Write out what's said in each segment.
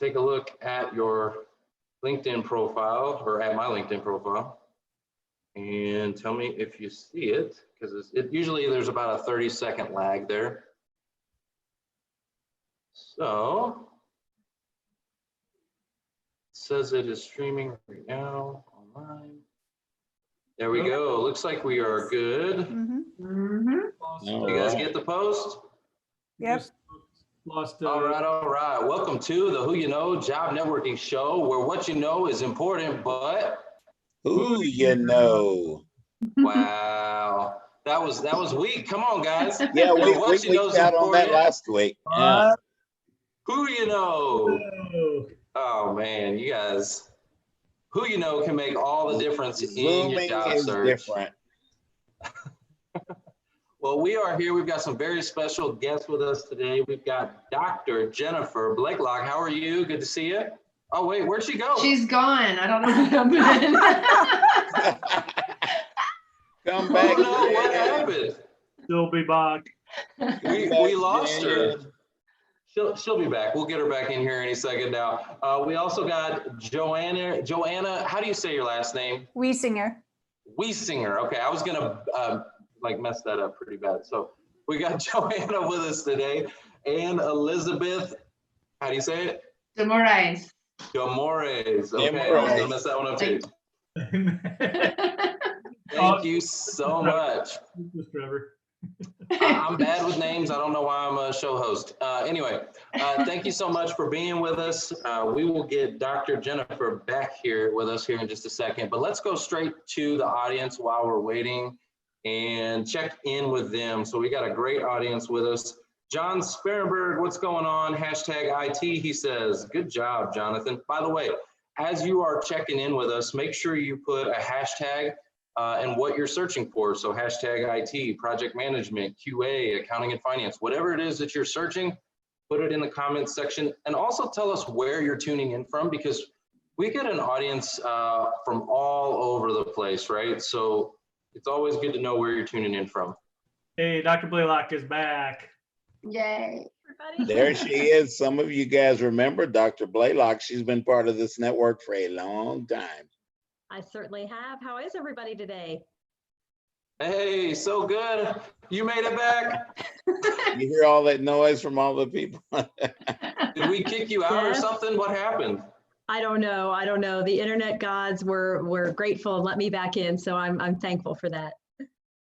take a look at your LinkedIn profile, or at my LinkedIn profile, and tell me if you see it, because usually there's about a 30-second lag there. So it says it is streaming right now online. There we go. Looks like we are good. You guys get the post? Yep. All right. Welcome to the Who You Know Job Networking Show, where what you know is important, but who you know. Wow, that was weak. Come on, guys. Yeah, we out on that last week. Yeah. Who you know? Oh man, you guys. Who you know can make all the difference in your job search. Different. Well, we are here. We've got some very special guests with us today. We've got Dr. Jennifer Blalock. How are you? Good to see you. Oh, wait, where'd she go? She's gone. I don't know what happened. Come back. Oh, no, what happened? She'll be back. We lost her. She'll be back. We'll get her back in here any second now. We also got Joanna, how do you say your last name? Wiesinger. Wiesinger. Okay, I was gonna mess that up pretty bad. So we got Joanna with us today, and Elizabeth, how do you say it? De Moraes. De Moraes. Okay, I was gonna mess that one up too. Thank you so much. I'm bad with names. I don't know why I'm a show host. Anyway, thank you so much for being with us. We will get Dr. Jennifer back here with us here in just a second, but let's go straight to the audience while we're waiting and check in with them. So we got a great audience with us. John Sparenberg, what's going on? Hashtag IT, he says. Good job, Jonathan. By the way, as you are checking in with us, make sure you put a hashtag and what you're searching for. So hashtag IT, project management, QA, accounting and finance, whatever it is that you're searching, put it in the comments section. And also tell us where you're tuning in from, because we get an audience from all over the place, right? So it's always good to know where you're tuning in from. Hey, Dr. Blaylock is back. Yay. There she is. Some of you guys remember Dr. Blaylock. She's been part of this network for a long time. I certainly have. How is everybody today? Hey, so good. You made it back. You hear all that noise from all the people. Did we kick you out or something? What happened? I don't know. I don't know. The internet gods were grateful and let me back in, so I'm thankful for that.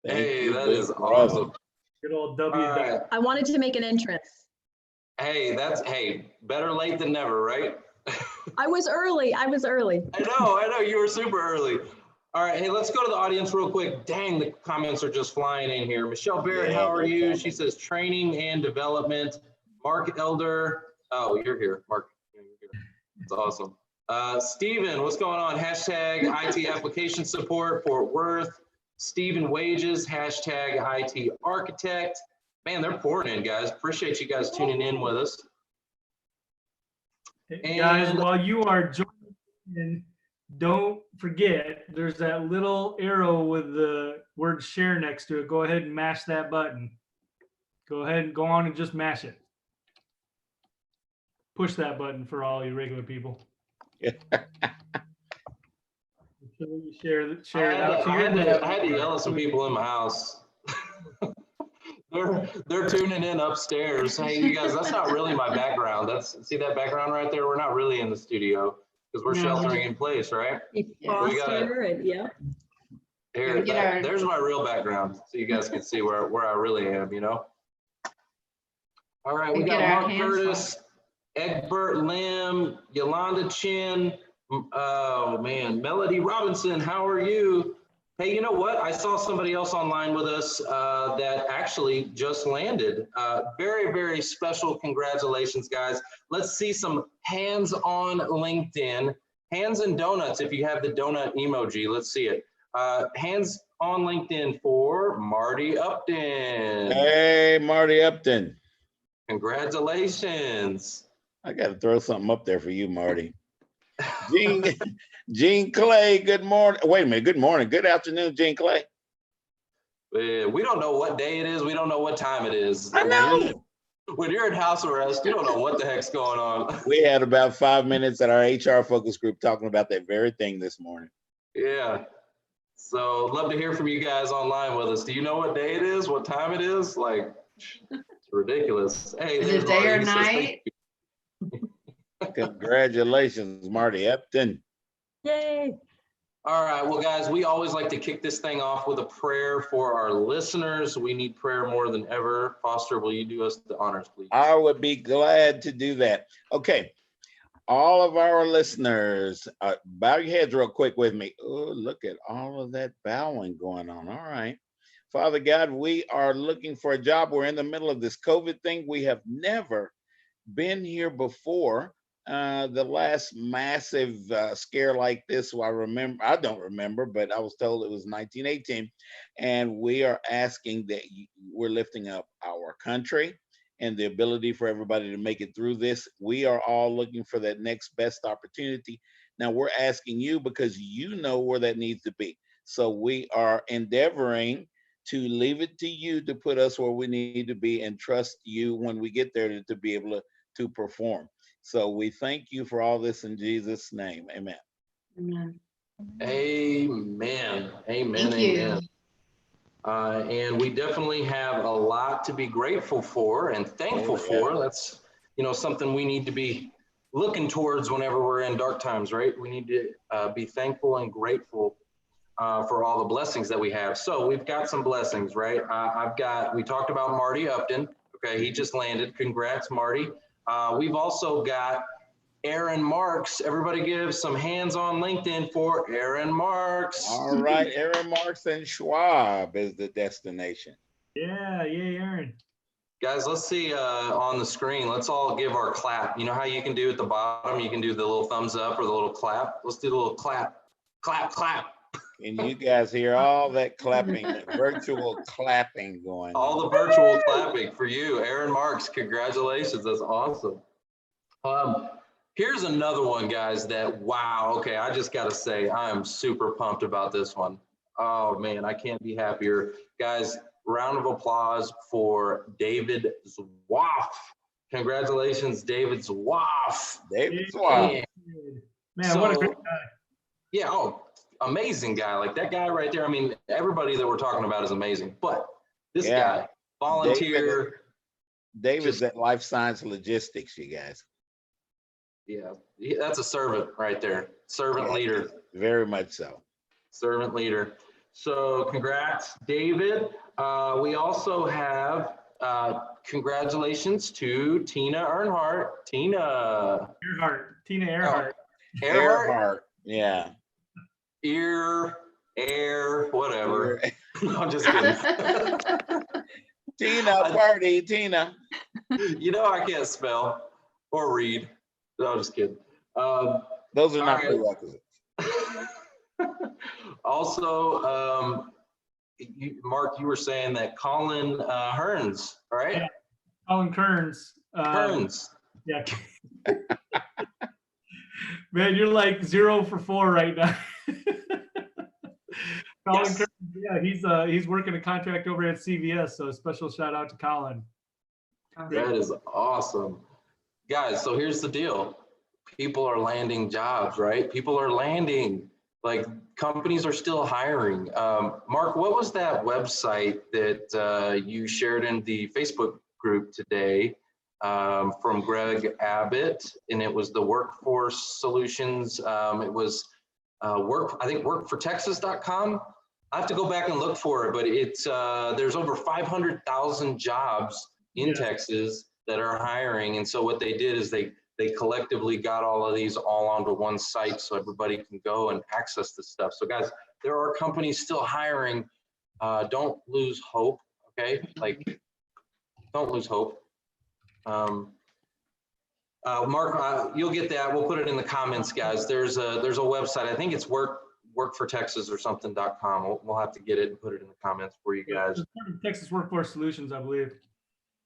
Hey, that is awesome. Good old W. Right. I wanted to make an entrance. Hey, better late than never, right? I was early. I know, you were super early. All right, hey, let's go to the audience real quick. Dang, the comments are just flying in here. Michelle Barrett, how are you? She says training and development. Mark Elder, oh, you're here, Mark. That's awesome. Steven, what's going on? Hashtag IT application support, Fort Worth. Steven Wages, hashtag IT architect. Man, they're pouring in, guys. Appreciate you guys tuning in with us. Hey, guys, while you are joining in, don't forget, there's that little arrow with the word share next to it. Go ahead and mash that button. Go ahead and go on and just mash it. Push that button for all you regular people. Share it out to I had to yell at some people in my house. They're tuning in upstairs. Hey, you guys, that's not really my background. See that background right there? We're not really in the studio because we're sheltering in place, right? Yeah. There's my real background, so you guys can see where I really am, you know? All right, we got Mark Curtis, Egbert Lim, Yolanda Chin, oh man, Melody Robinson, how are you? Hey, you know what? I saw somebody else online with us that actually just landed. Very, very special congratulations, guys. Let's see some hands on LinkedIn. Hands and donuts if you have the donut emoji. Let's see it. Hands on LinkedIn for Marty Upton. Hey, Marty Upton. Congratulations. I got to throw something up there for you, Marty. Gene Clay, good morning. Wait a minute, good morning. Good afternoon, Gene Clay. We don't know what day it is. We don't know what time it is. I know. When you're in house arrest, you don't know what the heck's going on. We had about 5 minutes at our HR focus group talking about that very thing this morning. Yeah. So love to hear from you guys online with us. Do you know what day it is? What time it is? Like, it's ridiculous. Hey, Is there's it day or Marty. He says thank night? Congratulations, Marty Upton. Yay. All right, well, guys, we always like to kick this thing off with a prayer for our listeners. We need prayer more than ever. Foster, will you do us the honors, please? I would be glad to do that. Okay, all of our listeners, bow your heads real quick with me. Oh, look at all of that bowing going on. All right. Father God, we are looking for a job. We're in the middle of this COVID thing. We have never been here before. The last massive scare like this, I don't remember, but I was told it was 1918. And we are asking that we're lifting up our country and the ability for everybody to make it through this. We are all looking for that next best opportunity. Now we're asking you because you know where that needs to be. So we are endeavoring to leave it to you to put us where we need to be and trust you when we get there to be able to perform. So we thank you for all this in Jesus' name. Amen. Amen. Amen. Amen. Thank you. Amen. And we definitely have a lot to be grateful for and thankful for. That's, something we need to be looking towards whenever we're in dark times, right? We need to be thankful and grateful for all the blessings that we have. So we've got some blessings, right? We talked about Marty Upton. Okay, he just landed. Congrats, Marty. We've also got Aaron Marks. Everybody give some hands on LinkedIn for Aaron Marks. All right, Aaron Marks and Schwab is the destination. Yeah, yay, Aaron. Guys, let's see on the screen. Let's all give our clap. You know how you can do at the bottom? You can do the little thumbs up or the little clap. Let's do the little clap, clap, clap. And you guys hear all that clapping, that virtual clapping going on. All the virtual clapping for you, Aaron Marks. Congratulations. That's awesome. Here's another one, guys, that, wow. Okay, I just got to say, I am super pumped about this one. Oh, man, I can't be happier. Guys, round of applause for David Zwaff. Congratulations, David Zwaff. David Zwaff. Man, what a great guy. Yeah, amazing guy. Like that guy right there. I mean, everybody that we're talking about is amazing, but this guy, volunteer. David's at Life Science Logistics, you guys. Yeah, that's a servant right there. Servant leader. Very much so. Servant leader. So congrats, David. We also have congratulations to Tina Earnhardt. Tina Earhart. Earhart. Yeah. Whatever. No, I'm just kidding. Tina, party, Tina. I can't spell or read. No, I'm just kidding. Those are not prerequisites. Also, Mark, you were saying that Colin Hearns, right? Yeah. Colin Kearns. Kearns. Yeah. Man, you're like 0 for 4 right now. Colin Kearns, yeah, he's working a contract over at CVS, so special shout out to Colin. That is awesome. Guys, so here's the deal. People are landing jobs, right? People are landing. Like, companies are still hiring. Mark, what was that website that you shared in the Facebook group today from Greg Abbott? And it was the Workforce Solutions. It was workfortexas.com. I have to go back and look for it, but it's there's over 500,000 jobs in Texas that are hiring. And so what they did is they collectively got all of these all onto one site so everybody can go and access this stuff. So guys, there are companies still hiring. Don't lose hope, okay? Like, don't lose hope. Mark, you'll get that. We'll put it in the comments, guys. There's a website. I think it's workfortexas or something.com. We'll have to get it and put it in the comments for you guys. Texas Workforce Solutions, I believe.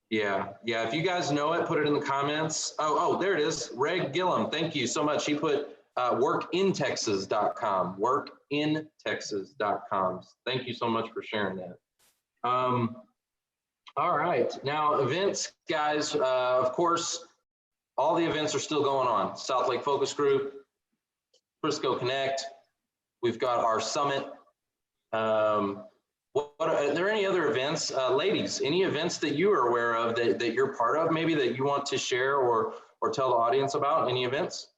Yeah. If you guys know it, put it in the comments. Oh, there it is. Reg Gillum, thank you so much. He put workintexas.com. Workintexas.com. Thank you so much for sharing that. All right. Now, events, guys, of course, all the events are still going on. South Lake Focus Group, Frisco Connect. We've got our summit. Are there any other events, ladies, any events that you are aware of that you're part of, maybe that you want to share or tell the audience about? Any events?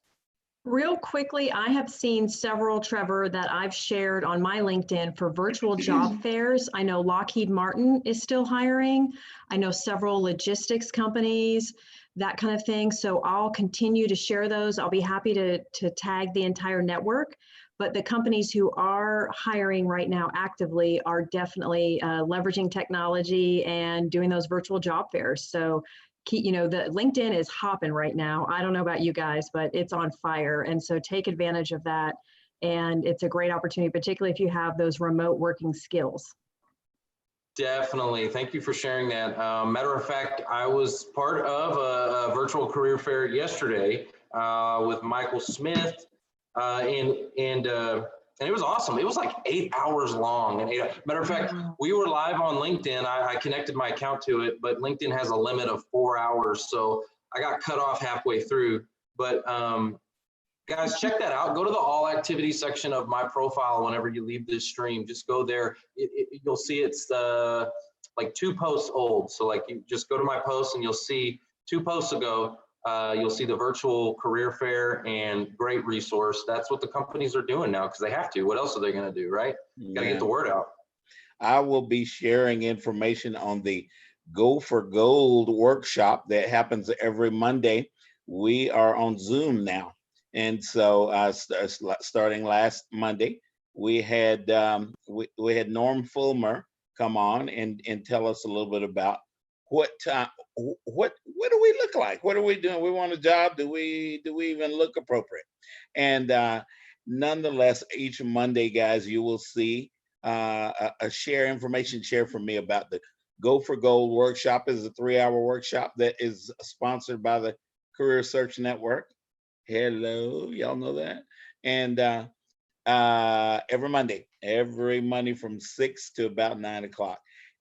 Real quickly, I have seen several, Trevor, that I've shared on my LinkedIn for virtual job fairs. I know Lockheed Martin is still hiring. I know several logistics companies, that kind of thing. So I'll continue to share those. I'll be happy to tag the entire network. But the companies who are hiring right now actively are definitely leveraging technology and doing those virtual job fairs. So the LinkedIn is hopping right now. I don't know about you guys, but it's on fire. And so take advantage of that. And it's a great opportunity, particularly if you have those remote working skills. Definitely. Thank you for sharing that. Matter of fact, I was part of a virtual career fair yesterday with Michael Smith, and it was awesome. It was like 8 hours long. And matter of fact, we were live on LinkedIn. I connected my account to it, but LinkedIn has a limit of 4 hours. So I got cut off halfway through. But guys, check that out. Go to the all activity section of my profile whenever you leave this stream. Just go there. You'll see it's like 2 posts old. So like you just go to my post and you'll see 2 posts ago, you'll see the virtual career fair, and great resource. That's what the companies are doing now because they have to. What else are they going to do, right? Got to get the word out. I will be sharing information on the Go for Gold workshop that happens every Monday. We are on Zoom now. And so starting last Monday, we had Norm Fulmer come on and tell us a little bit about what do we look like? What are we doing? We want a job. Do we even look appropriate? And nonetheless, each Monday, guys, you will see a information share from me about the Go for Gold workshop. Is a 3-hour workshop that is sponsored by the Career Search Network. Hello, y'all know that. And every Monday from 6 to about 9 o'clock.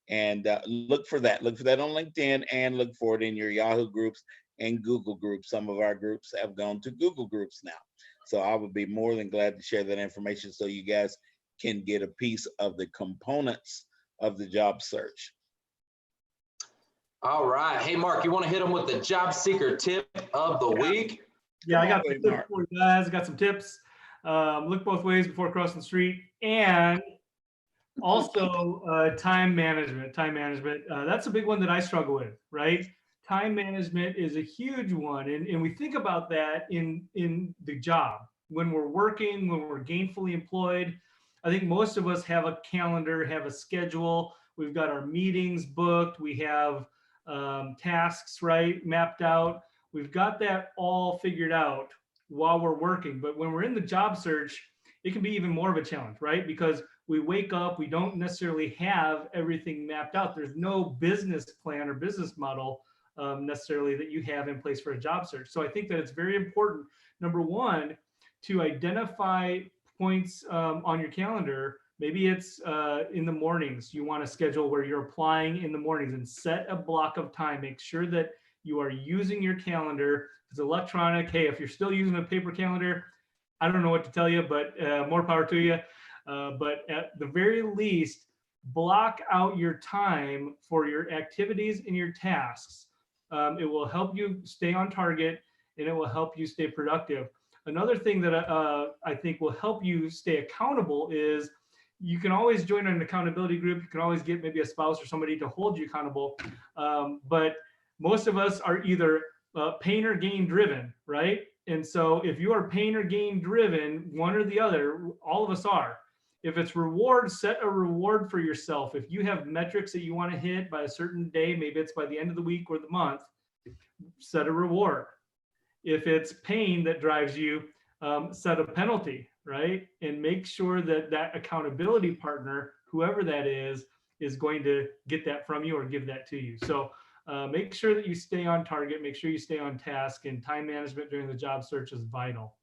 And look for that. Look for that on LinkedIn, and look for it in your Yahoo groups and Google groups. Some of our groups have gone to Google groups now. So I would be more than glad to share that information so you guys can get a piece of the components of the job search. All right. Hey, Mark, you want to hit them with the job seeker tip of the week? Yeah, I got some tips for you guys. I got some tips. Look both ways before crossing the street, and also time management. That's a big one that I struggle with, right? Time management is a huge one, and we think about that in the job when we're working, when we're gainfully employed. I think most of us have a calendar, have a schedule. We've got our meetings booked. We have tasks, right, mapped out. We've got that all figured out while we're working. But when we're in the job search, it can be even more of a challenge, right? Because we wake up, we don't necessarily have everything mapped out. There's no business plan or business model necessarily that you have in place for a job search. So I think that it's very important, number one, to identify points on your calendar. Maybe it's in the mornings. You want to schedule where you're applying in the mornings and set a block of time. Make sure that you are using your calendar. It's electronic. Hey, if you're still using a paper calendar, I don't know what to tell you, but more power to you. But at the very least, block out your time for your activities and your tasks. It will help you stay on target, and it will help you stay productive. Another thing that I think will help you stay accountable is you can always join an accountability group. You can always get maybe a spouse or somebody to hold you accountable. But most of us are either pain or gain driven, right? And so if you are pain or gain driven, one or the other, all of us are. If it's reward, set a reward for yourself. If you have metrics that you want to hit by a certain day, maybe it's by the end of the week or the month, set a reward. If it's pain that drives you, set a penalty, right? And make sure that that accountability partner, whoever that is going to get that from you or give that to you. So make sure that you stay on target, make sure you stay on task, and time management during the job search is vital.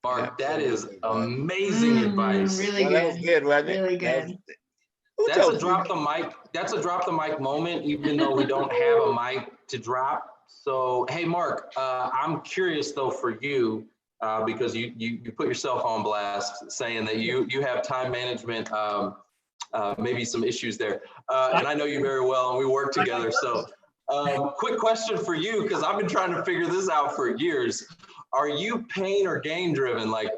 Mark, that is amazing advice. Really good. That was good, wasn't it? Really good. That's a drop the mic. That's a drop the mic moment, even though we don't have a mic to drop. So, hey, Mark, I'm curious though for you, because you put yourself on blast saying that you have time management, maybe some issues there. And I know you very well, and we work together. So quick question for you, because I've been trying to figure this out for years. Are you pain or gain driven? Like,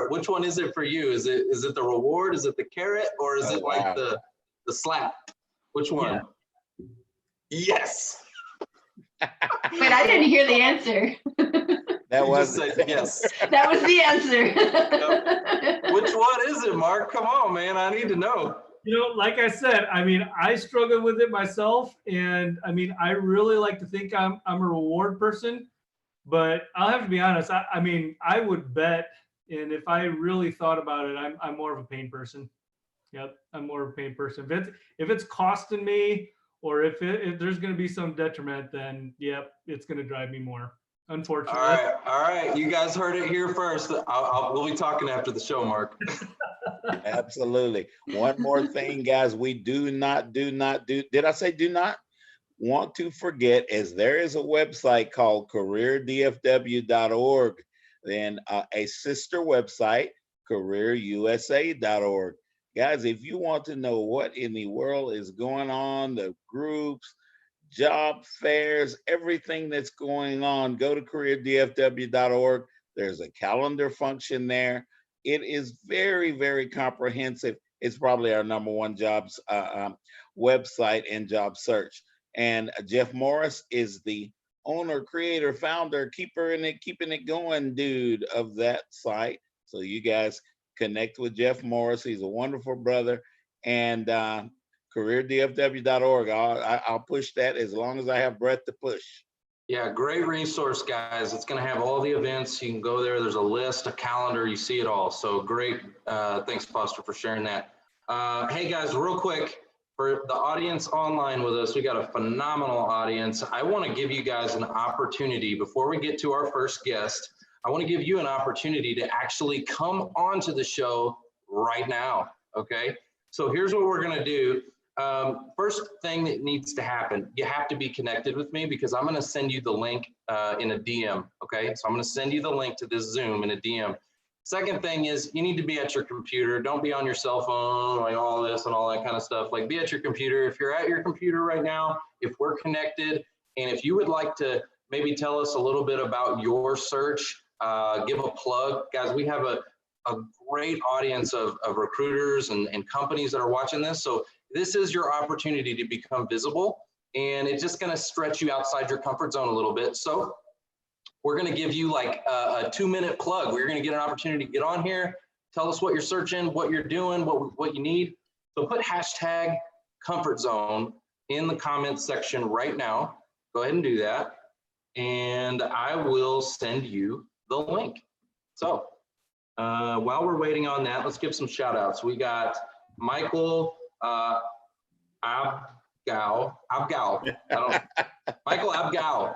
which one is it for you? Is it the reward? Is it the carrot? Or is it like the slap? Which one? Yeah. Yes. Wait, I didn't hear the answer. That was yes. That was the answer. Yep. Which one is it, Mark? Come on, man. I need to know. You know, like I said, I mean, I struggle with it myself. And I mean, I really like to think I'm a reward person. But I'll have to be honest. I mean, I would bet, and if I really thought about it, I'm more of a pain person. Yep, I'm more of a pain person. If it's costing me, or if there's going to be some detriment, then yep, it's going to drive me more. Unfortunately. All right. You guys heard it here first. We'll be talking after the show, Mark. Absolutely. One more thing, guys. We do not. Did I say do not? Want to forget, as there is a website called careerdfw.org, then a sister website, careerusa.org. Guys, if you want to know what in the world is going on, the groups, job fairs, everything that's going on, go to careerdfw.org. There's a calendar function there. It is very, very comprehensive. It's probably our #1 jobs website and job search. And Jeff Morris is the owner, creator, founder, keeping it going dude of that site. So you guys connect with Jeff Morris. He's a wonderful brother. And careerdfw.org. I'll push that as long as I have breath to push. Yeah, great resource, guys. It's going to have all the events. You can go there. There's a list, a calendar. You see it all. So great. Thanks, Foster, for sharing that. Hey, guys, real quick. For the audience online with us, we got a phenomenal audience. I want to give you guys an opportunity before we get to our first guest. I want to give you an opportunity to actually come onto the show right now. Okay. So here's what we're going to do. First thing that needs to happen, you have to be connected with me because I'm going to send you the link in a DM. Okay. So I'm going to send you the link to this Zoom in a DM. Second thing is you need to be at your computer. Don't be on your cell phone, like all this and all that kind of stuff. Like be at your computer. If you're at your computer right now, if we're connected, and if you would like to maybe tell us a little bit about your search, give a plug. Guys, we have a great audience of recruiters and companies that are watching this. So this is your opportunity to become visible, and it's just going to stretch you outside your comfort zone a little bit. So we're going to give you like a 2-minute plug. We're going to get an opportunity to get on here, tell us what you're searching, what you're doing, what you need. So put hashtag comfort zone in the comments section right now. Go ahead and do that. And I will send you the link. So while we're waiting on that, let's give some shout outs. We got Michael Abgal. Michael Abgal.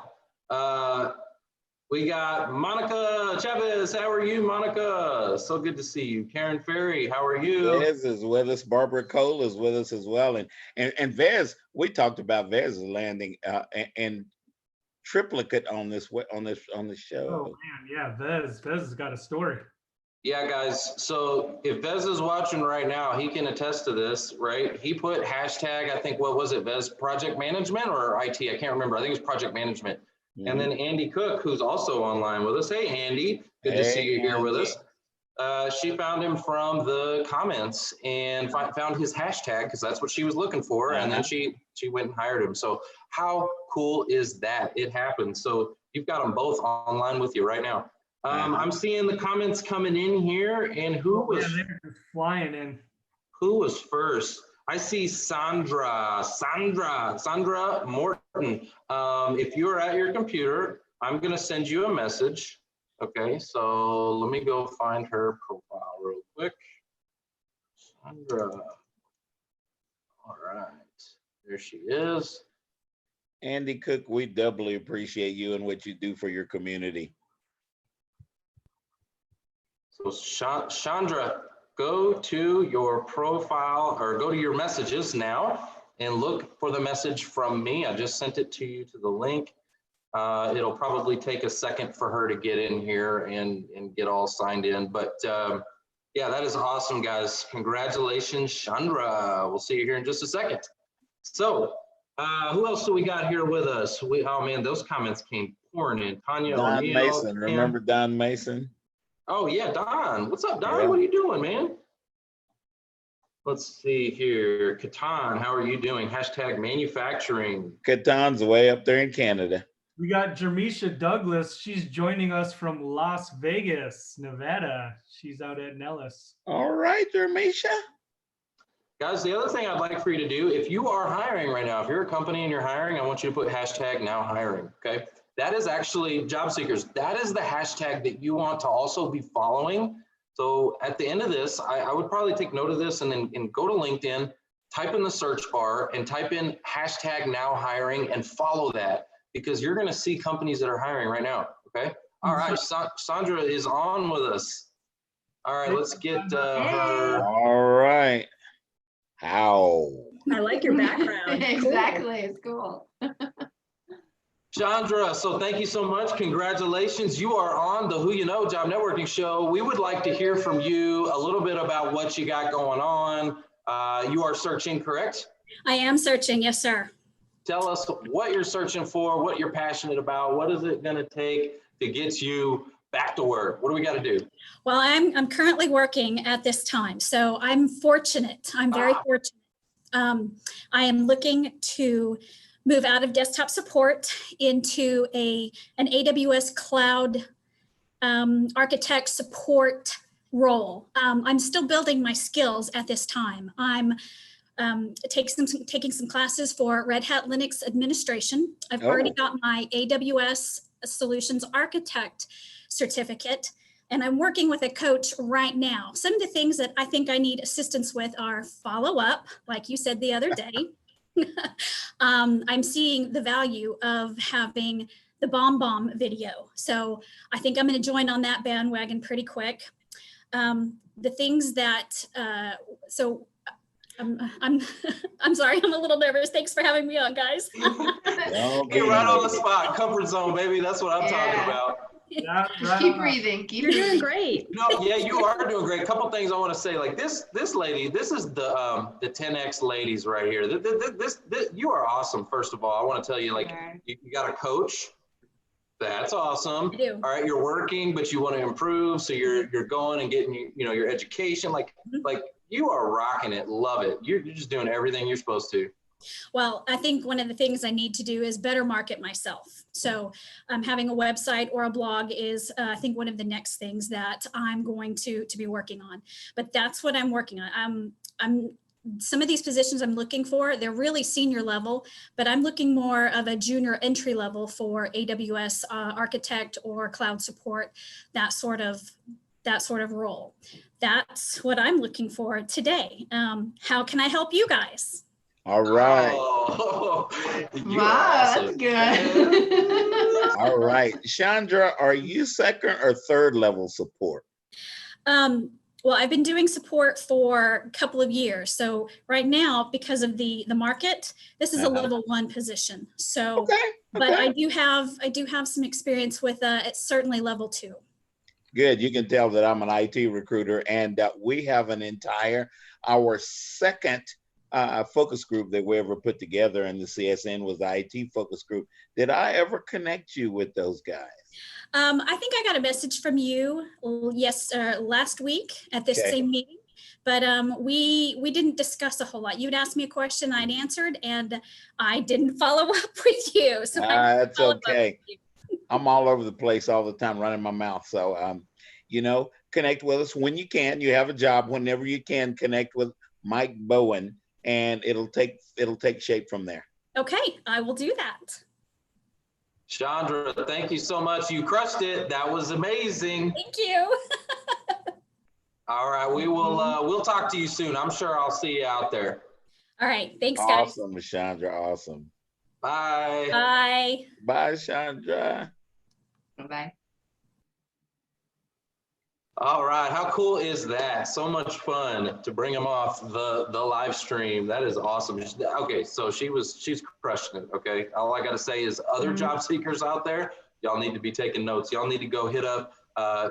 We got Monica Chavez. How are you, Monica? So good to see you. Karen Ferry, how are you? Vez is with us. Barbara Cole is with us as well. And Vez, we talked about Vez's landing and triplicate on this show. Oh man, yeah, Vez has got a story. Yeah, guys. So if Vez is watching right now, he can attest to this, right? He put hashtag, I think, what was it, Vez, project management or IT? I can't remember. I think it's project management. Mm-hmm. And then Andy Cook, who's also online with us. Hey, Andy, good to see you here with us. She found him from the comments and found his hashtag because that's what she was looking for. And then she went and hired him. So how cool is that? It happened. So you've got them both online with you right now. I'm seeing the comments coming in here, and who was they're just flying in? Who was first? I see Sandra Morton. If you're at your computer, I'm gonna send you a message. Okay, so let me go find her profile real quick. Sandra. All right, there she is. Andy Cook, we doubly appreciate you and what you do for your community. So Chandra go to your profile or go to your messages now and look for the message from me. I just sent it to you to the link. It'll probably take a second for her to get in here and get all signed in. But yeah, that is awesome, guys. Congratulations, Chandra. We'll see you here in just a second. So who else do we got here with us? Oh man, those comments came pouring in. Tanya Don O'Neill, Mason, remember Don Mason? Oh yeah, Don. What's up, Don? Yeah. What are you doing, man? Let's see here. Catan, how are you doing? Hashtag manufacturing. Catan's way up there in Canada. We got Jermisha Douglas. She's joining us from Las Vegas, Nevada. She's out at Nellis. All right, Jermisha. Guys, the other thing I'd like for you to do, if you are hiring right now, if you're a company and you're hiring, I want you to put hashtag now hiring, okay? That is actually, job seekers, that is the hashtag that you want to also be following. So at the end of this, I would probably take note of this and then go to LinkedIn, type in the search bar and type in hashtag now hiring and follow that, because you're going to see companies that are hiring right now. Okay. All right. Chandra is on with us. All right. Let's get her. All right. How? I like your background. Exactly. It's cool. Chandra, so thank you so much. Congratulations. You are on the Who You Know Job Networking Show. We would like to hear from you a little bit about what you got going on. You are searching, correct? I am searching. Yes, sir. Tell us what you're searching for, what you're passionate about. What is it going to take to get you back to work? What do we got to do? Well, I'm currently working at this time, so I'm fortunate. I'm very fortunate. I am looking to move out of desktop support into an AWS cloud architect support role. I'm still building my skills at this time. I'm taking some classes for Red Hat Linux administration. I've already got my AWS Solutions Architect certificate, and I'm working with a coach right now. Some of the things that I think I need assistance with are follow up, like you said the other day. I'm seeing the value of having the bomb video. So I think I'm going to join on that bandwagon pretty quick. The things that, I'm sorry, I'm a little nervous. Thanks for having me on, guys. Get right on the spot, comfort zone, baby. That's what I'm talking about. Just keep breathing. Keep You're doing breathing. great. No, yeah, you are doing great. A couple things I want to say, like this lady, this is the 10X ladies right here. This you are awesome. First of all, I want to tell you, like, you got a coach. That's awesome. I do. All right, you're working, but you want to improve, so you're going and getting your education. Like you are rocking it. Love it. You're just doing everything you're supposed to. Well, I think one of the things I need to do is better market myself. So having a website or a blog is, I think, one of the next things that I'm going to be working on. But that's what I'm working on. Some of these positions I'm looking for, they're really senior level, but I'm looking more of a junior entry level for AWS architect or cloud support, that sort of role. That's what I'm looking for today. How can I help you guys? All right. Oh, Wow, that's good. All right. Chandra, are you second or third level support? Well, I've been doing support for a couple of years. So right now, because of the market, this is a level 1 position. So, but I do have some experience with it's certainly level 2. Good. You can tell that I'm an IT recruiter, and we have our second focus group that we ever put together in the CSN was the IT focus group. Did I ever connect you with those guys? I think I got a message from you last week at this same meeting, but we didn't discuss a whole lot. You'd asked me a question, I'd answered, and I didn't follow up with you. So that's okay. I'm all over the place all the time running my mouth. So, connect with us when you can. You have a job. Whenever you can, connect with Mike Bowen, and it'll take shape from there. Okay, I will do that. Chandra, thank you so much. You crushed it. That was amazing. Thank you. All right, we'll talk to you soon. I'm sure I'll see you out there. All right, thanks, guys. Awesome, Chandra. Awesome. Bye. Bye. Bye, Chandra. Bye-bye. All right, how cool is that? So much fun to bring them off the live stream. That is awesome. Okay, so she's crushing it. Okay, all I got to say is other job seekers out there, y'all need to be taking notes. Y'all need to go hit up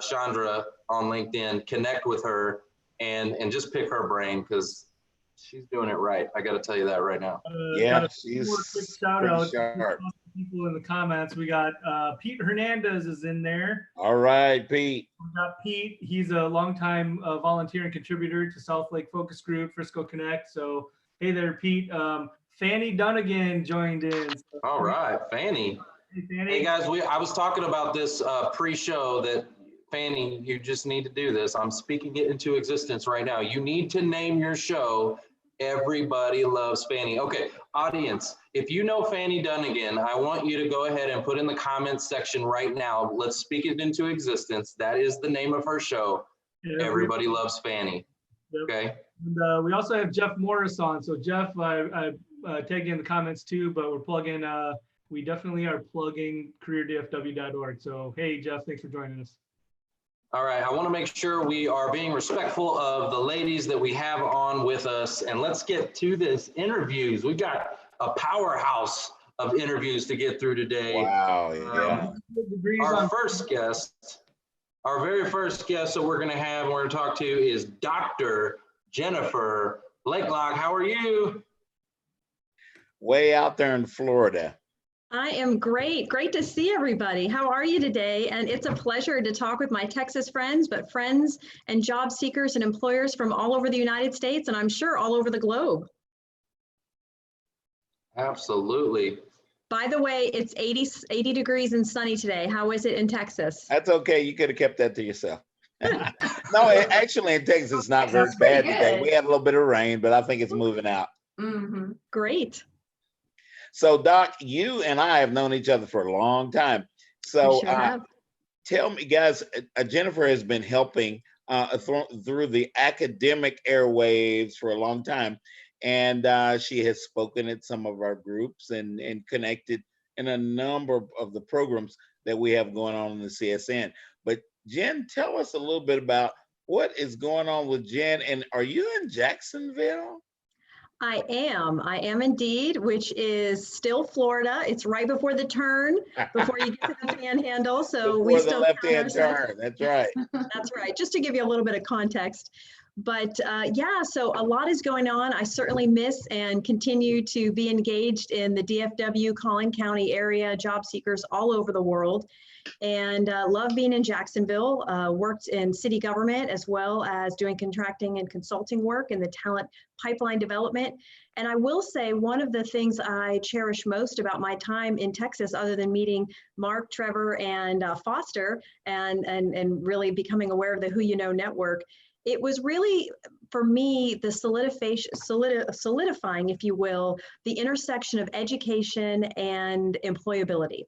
Chandra on LinkedIn, connect with her, and just pick her brain because she's doing it right. I got to tell you that right now. Yeah, Got a she's more quick shout pretty out sharp. to people in the comments. We got Pete Hernandez is in there. All right, Pete. We got Pete. He's a longtime volunteer and contributor to South Lake Focus Group, Frisco Connect. So hey there, Pete. Fanny Dunnigan joined in. So, All right, Fanny. Hey, Fanny. Hey guys, I was talking about this pre-show that Fanny, you just need to do this. I'm speaking it into existence right now. You need to name your show Everybody Loves Fanny. Okay, audience, if you know Fanny Dunnigan, I want you to go ahead and put in the comments section right now. Let's speak it into existence. That is the name of her show. Everybody Loves Fanny. Yep. Okay. And we also have Jeff Morris on. So Jeff, I tagged in the comments too, but we're plugging, we definitely are plugging careerdfw.org. So hey, Jeff, thanks for joining us. All right, I want to make sure we are being respectful of the ladies that we have on with us, and let's get to this interviews. We got a powerhouse of interviews to get through today. Wow, yeah. Our first guest, our very first guest that we're going to talk to is Dr. Jennifer Blaylock. How are you? Way out there in Florida. I am great. Great to see everybody. How are you today? And it's a pleasure to talk with my Texas friends, but friends and job seekers and employers from all over the United States, and I'm sure all over the globe. Absolutely. By the way, it's 80 degrees and sunny today. How is it in Texas? That's okay. You could have kept that to yourself. No, actually in Texas, it's not very That's pretty bad today. good. We had a little bit of rain, but I think it's moving out. Mm-hmm. Great. So Doc, you and I have known each other for a long time. So We sure have. tell me, guys, Jennifer has been helping through the academic airwaves for a long time. And she has spoken at some of our groups and connected in a number of the programs that we have going on in the CSN. But Jen, tell us a little bit about what is going on with Jen. And are you in Jacksonville? I am indeed, which is still Florida. It's right before the turn, before you get to the panhandle. So Before we the still left-hand turn. That's right. That's right. Just to give you a little bit of context. But yeah, so a lot is going on. I certainly miss and continue to be engaged in the DFW, Collin County area, job seekers all over the world. And love being in Jacksonville, worked in city government as well as doing contracting and consulting work in the talent pipeline development. And I will say one of the things I cherish most about my time in Texas, other than meeting Mark, Trevor, and Foster, and really becoming aware of the Who You Know network, it was really, for me, the solidifying, if you will, the intersection of education and employability.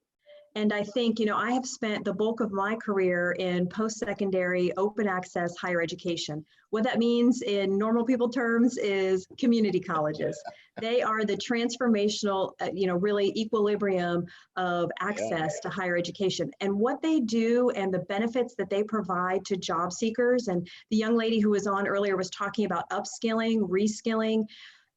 And I think, you know, I have spent the bulk of my career in post-secondary open access higher education. What that means in normal people terms is community colleges. They are the transformational, you know, really equilibrium of access to higher education. And what they do and the benefits that they provide to job seekers, and the young lady who was on earlier was talking about upskilling, reskilling.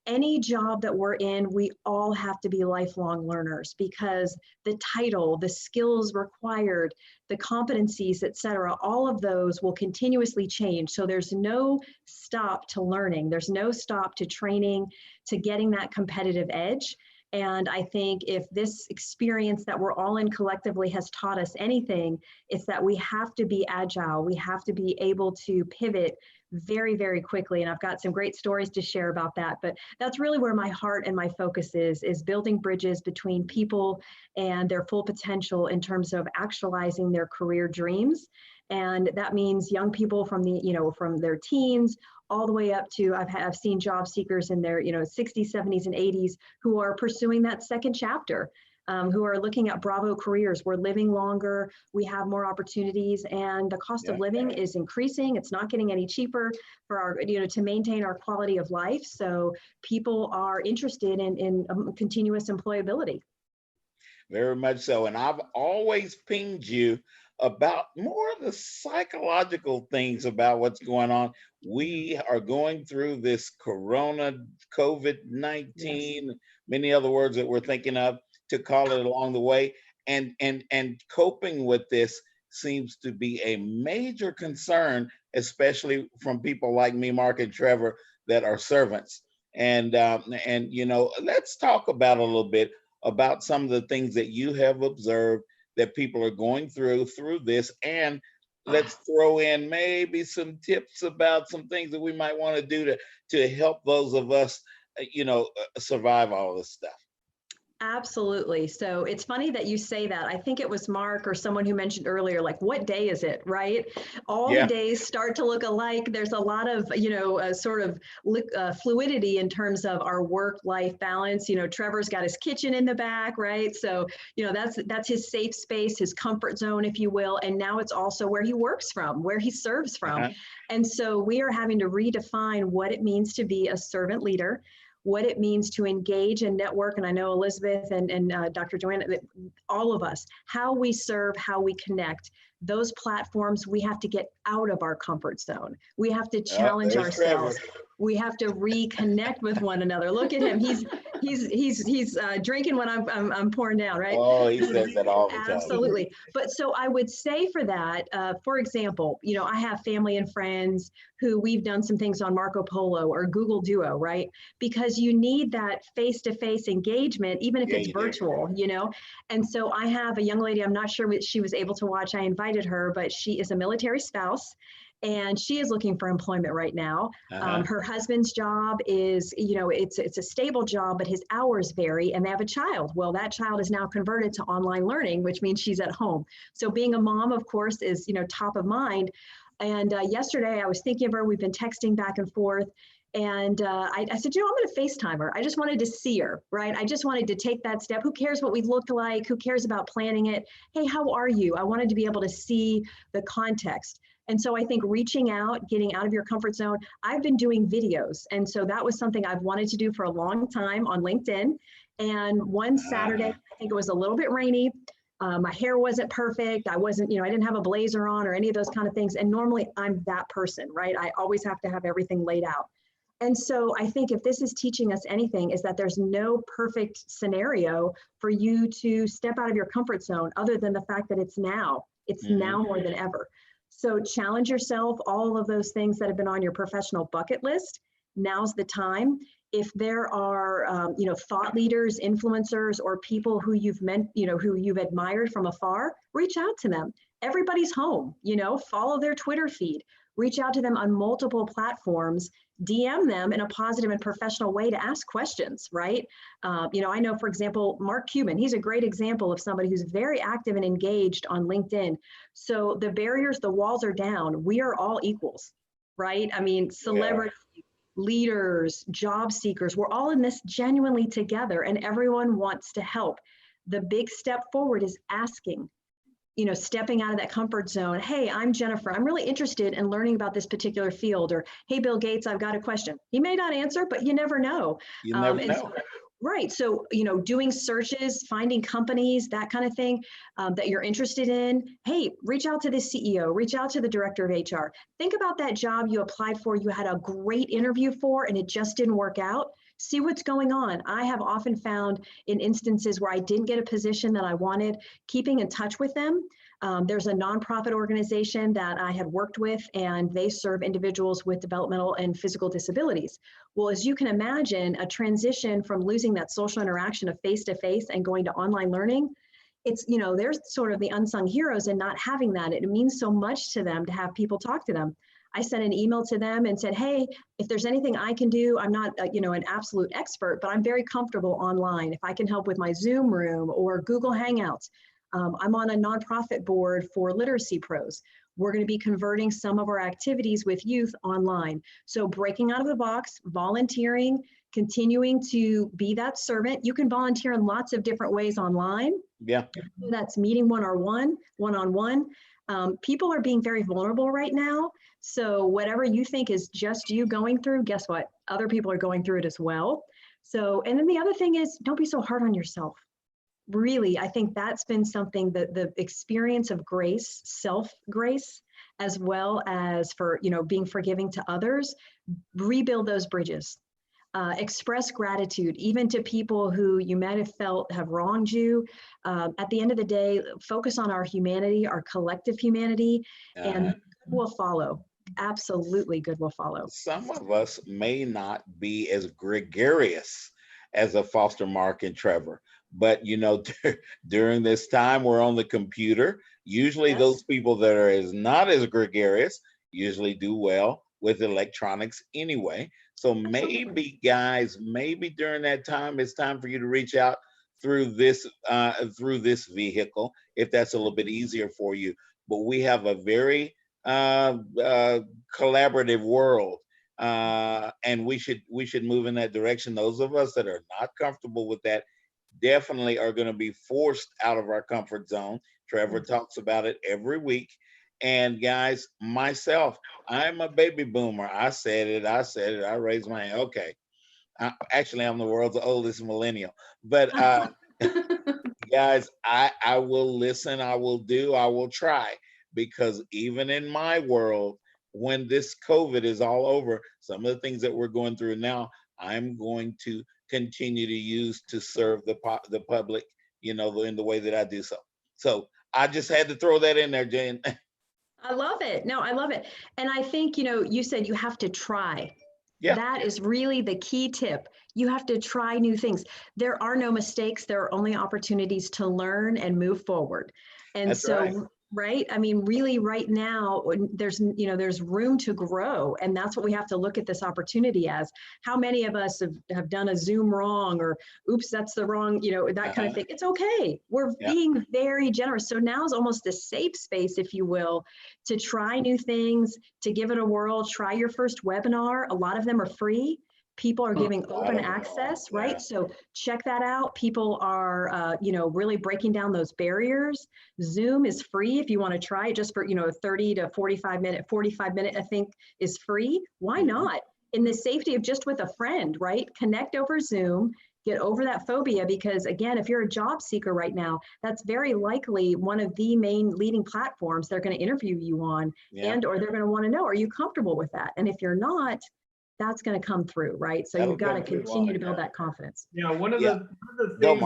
Any job that we're in, we all have to be lifelong learners because the title, the skills required, the competencies, et cetera, all of those will continuously change. So there's no stop to learning. There's no stop to training, to getting that competitive edge. And I think if this experience that we're all in collectively has taught us anything, it's that we have to be agile. We have to be able to pivot very, very quickly. And I've got some great stories to share about that. But that's really where my heart and my focus is building bridges between people and their full potential in terms of actualizing their career dreams. And that means young people from the, you know, from their teens all the way up to, I've seen job seekers in their, you know, 60s, 70s, and 80s who are pursuing that second chapter, who are looking at Bravo careers. We're living longer, we have more opportunities, and the cost of living is increasing. It's not getting any cheaper for our, you know, to maintain our quality of life. So people are interested in continuous employability. Very much so. And I've always pinged you about more of the psychological things about what's going on. We are going through this COVID-19, many other words that we're thinking of to call it along the way. And coping with this seems to be a major concern, especially from people like me, Mark and Trevor, that are servants. And you know, let's talk about a little bit about some of the things that you have observed that people are going through this, and let's throw in maybe some tips about some things that we might want to do to help those of us, you know, survive all this stuff. Absolutely. So it's funny that you say that. I think it was Mark or someone who mentioned earlier, like, what day is it, right? All the days start to look alike. There's a lot of, you know, sort of fluidity in terms of our work-life balance. You know, Trevor's got his kitchen in the back, right? So, you know, that's his safe space, his comfort zone, if you will. And now it's also where he works from, where he serves from. And so we are having to redefine what it means to be a servant leader, what it means to engage and network. And I know Elizabeth and Dr. Joanna, all of us, how we serve, how we connect. Those platforms, we have to get out of our comfort zone. We have to challenge ourselves. Trevor. We have to reconnect with one another. Look at him. He's drinking what I'm pouring down, right? Oh, he says that all the time. Absolutely. But so I would say for that, for example, you know, I have family and friends who we've done some things on Marco Polo or Google Duo, right? Because you need that face-to-face engagement, even if it's virtual, you know? And so I have a young lady, I'm not sure she was able to watch, I invited her, but she is a military spouse. And she is looking for employment right now. Her husband's job is, you know, it's a stable job, but his hours vary, and they have a child. Well, that child is now converted to online learning, which means she's at home. So being a mom, of course, is, you know, top of mind. And yesterday I was thinking of her, we've been texting back and forth. And I said, you know, I'm going to FaceTime her. I just wanted to see her, right? I just wanted to take that step. Who cares what we look like? Who cares about planning it? Hey, how are you? I wanted to be able to see the context. And so I think reaching out, getting out of your comfort zone, I've been doing videos. And so that was something I've wanted to do for a long time on LinkedIn. And one Saturday, I think it was a little bit rainy. My hair wasn't perfect. I wasn't, you know, I didn't have a blazer on or any of those kind of things. And normally I'm that person, right? I always have to have everything laid out. And so I think if this is teaching us anything, is that there's no perfect scenario for you to step out of your comfort zone other than the fact that it's now. It's now more than ever. So challenge yourself, all of those things that have been on your professional bucket list. Now's the time. If there are, you know, thought leaders, influencers, or people who you've who you've admired from afar, reach out to them. Everybody's home, you know, follow their Twitter feed, reach out to them on multiple platforms, DM them in a positive and professional way to ask questions, right? You know, I know, for example, Mark Cuban, he's a great example of somebody who's very active and engaged on LinkedIn. So the barriers, the walls are down. We are all equals, right? I mean, celebrities, leaders, job seekers, we're all in this genuinely together and everyone wants to help. The big step forward is asking, you know, stepping out of that comfort zone. Hey, I'm Jennifer. I'm really interested in learning about this particular field. Or, hey, Bill Gates, I've got a question. He may not answer, but you never know. You never know. So, right. So, you know, doing searches, finding companies, that kind of thing that you're interested in. Hey, reach out to the CEO, reach out to the director of HR. Think about that job you applied for, you had a great interview for, and it just didn't work out. See what's going on. I have often found in instances where I didn't get a position that I wanted, keeping in touch with them. There's a nonprofit organization that I had worked with, and they serve individuals with developmental and physical disabilities. Well, as you can imagine, a transition from losing that social interaction of face-to-face and going to online learning, it's, you know, there's sort of the unsung heroes in not having that. It means so much to them to have people talk to them. I sent an email to them and said, hey, if there's anything I can do, I'm not, you know, an absolute expert, but I'm very comfortable online. If I can help with my Zoom room or Google Hangouts, I'm on a nonprofit board for literacy pros. We're going to be converting some of our activities with youth online. So breaking out of the box, volunteering, continuing to be that servant. You can volunteer in lots of different ways online. Yeah. That's meeting one-on-one. People are being very vulnerable right now. So whatever you think is just you going through, guess what? Other people are going through it as well. So, and then the other thing is, don't be so hard on yourself. really, I think that's been something that the experience of grace, self-grace, as well as for, being forgiving to others, rebuild those bridges. Express gratitude, even to people who you might have felt have wronged you. At the end of the day, focus on our humanity, our collective humanity, and good will follow. Absolutely, good will follow. Some of us may not be as gregarious as a Foster, Mark, and Trevor, but during this time we're on the computer. Usually, Yes. those people that are not as gregarious usually do well with electronics anyway. So maybe, guys, maybe during that time, it's time for you to reach out through this vehicle, if that's a little bit easier for you. But we have a very collaborative world, and we should move in that direction. Those of us that are not comfortable with that definitely are going to be forced out of our comfort zone. Trevor talks about it every week. And guys, myself, I'm a baby boomer. I said it. I raised my hand. Okay. Actually, I'm the world's oldest millennial. But guys, I will listen. I will try. Because even in my world, when this COVID is all over, some of the things that we're going through now, I'm going to continue to use to serve the public, in the way that I do so. So I just had to throw that in there, Jen. I love it. No, I love it. And I think, you said you have to try. Yeah. That is really the key tip. You have to try new things. There are no mistakes. There are only opportunities to learn and move forward. And That's so, right. I mean, really right now, there's room to grow. And that's what we have to look at this opportunity as. How many of us have done a Zoom wrong, or oops, that's the wrong, that kind of thing. It's okay. We're being very generous. So now is almost a safe space, if you will, to try new things, to give it a whirl. Try your first webinar. A lot of them are free. People are giving open access, right? Yeah. So check that out. People are, really breaking down those barriers. Zoom is free if you want to try it, just for, 30 to 45 minute, I think is free. Why not? In the safety of just with a friend, right? Connect over Zoom, get over that phobia, because again, if you're a job seeker right now, that's very likely one of the main leading platforms they're going to interview you on, and or they're going to want to know, are you comfortable with that? And if you're not, that's going to come through, right? So you've got to continue to build that confidence. Yeah, one of the things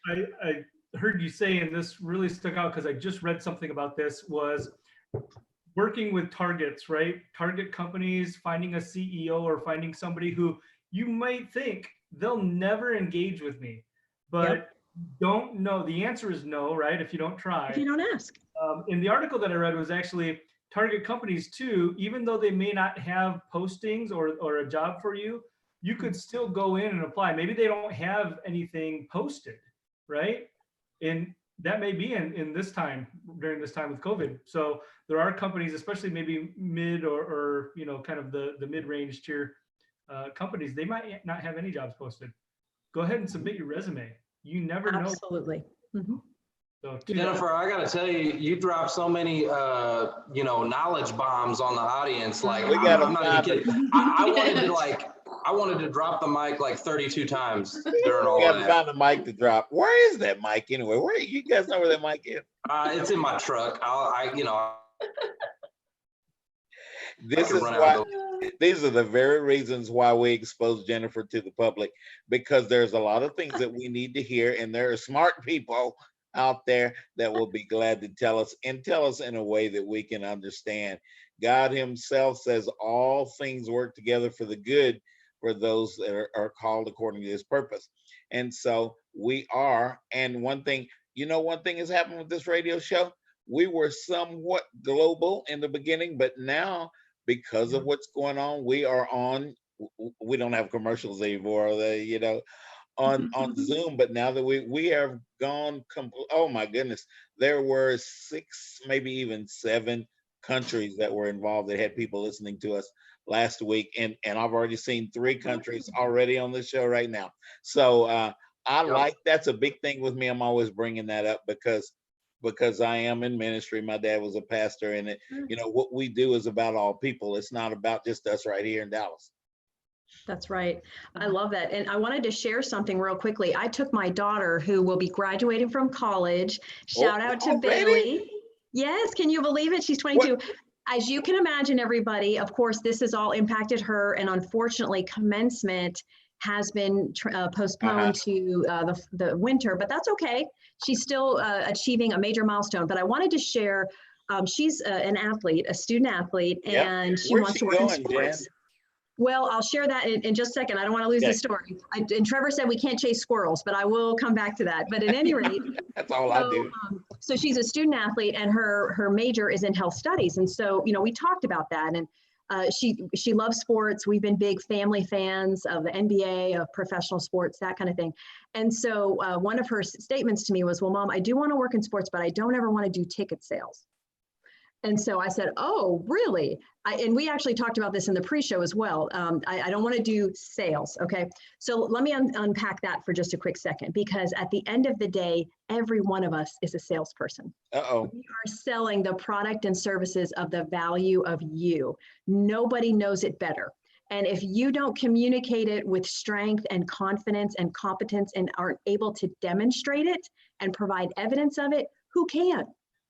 I heard you say, and this really stuck out because I just read something about this, was working with targets, right? Target companies, finding a CEO or finding somebody who you might think they'll never engage with me, but don't know. The answer is no, right? If you don't try. If you don't ask. In the article that I read was actually target companies too, even though they may not have postings or a job for you, you could still go in and apply. Maybe they don't have anything posted, right? And that may be in this time, during this time with COVID. So there are companies, especially maybe mid or kind of the mid-range tier companies, they might not have any jobs posted. Go ahead and submit your resume. You never know. Absolutely. So Jennifer, I got to tell you, you dropped so many, knowledge bombs on the audience. Like, I'm not even kidding. I wanted to drop the mic like 32 times during all of that. Find a mic to drop. Where is that mic anyway? Where you guys know where that mic is? It's in my truck. This is why. These are the very reasons why we expose Jennifer to the public, because there's a lot of things that we need to hear, and there are smart people out there that will be glad to tell us in a way that we can understand. God himself says all things work together for the good for those that are called according to his purpose. And so we are. And one thing has happened with this radio show. We were somewhat global in the beginning, but now because of what's going on, we don't have commercials anymore, on Zoom, but now that we have gone, oh my goodness, there were 6, maybe even 7 countries that were involved that had people listening to us last week. And I've already seen 3 countries already on this show right now. So that's a big thing with me. I'm always bringing that up because I am in ministry. My dad was a pastor, and what we do is about all people. It's not about just us right here in Dallas. That's right. I love that. And I wanted to share something real quickly. I took my daughter, who will be graduating from college. Shout out to Bailey. Yes, can you believe it? She's 22. What? As you can imagine, everybody, of course, this has all impacted her. And unfortunately, commencement has been postponed to the winter, but that's okay. She's still achieving a major milestone. But I wanted to share, she's an athlete, a student athlete, and she wants to work in sports. Jen? Well, I'll share that in just a second. I don't want to lose the story. And Trevor said we can't chase squirrels, but I will come back to that. But at any rate, that's all I do. So she's a student athlete, and her major is in health studies. And so, you know, we talked about that. And she loves sports. We've been big family fans of the NBA, of professional sports, that kind of thing. And so one of her statements to me was, well, Mom, I do want to work in sports, but I don't ever want to do ticket sales. And so I said, oh, really? And we actually talked about this in the pre-show as well. I don't want to do sales, okay? So let me unpack that for just a quick second, because at the end of the day, every one of us is a salesperson. Uh-oh. We are selling the product and services of the value of you. Nobody knows it better. And if you don't communicate it with strength and confidence and competence and aren't able to demonstrate it and provide evidence of it, who can?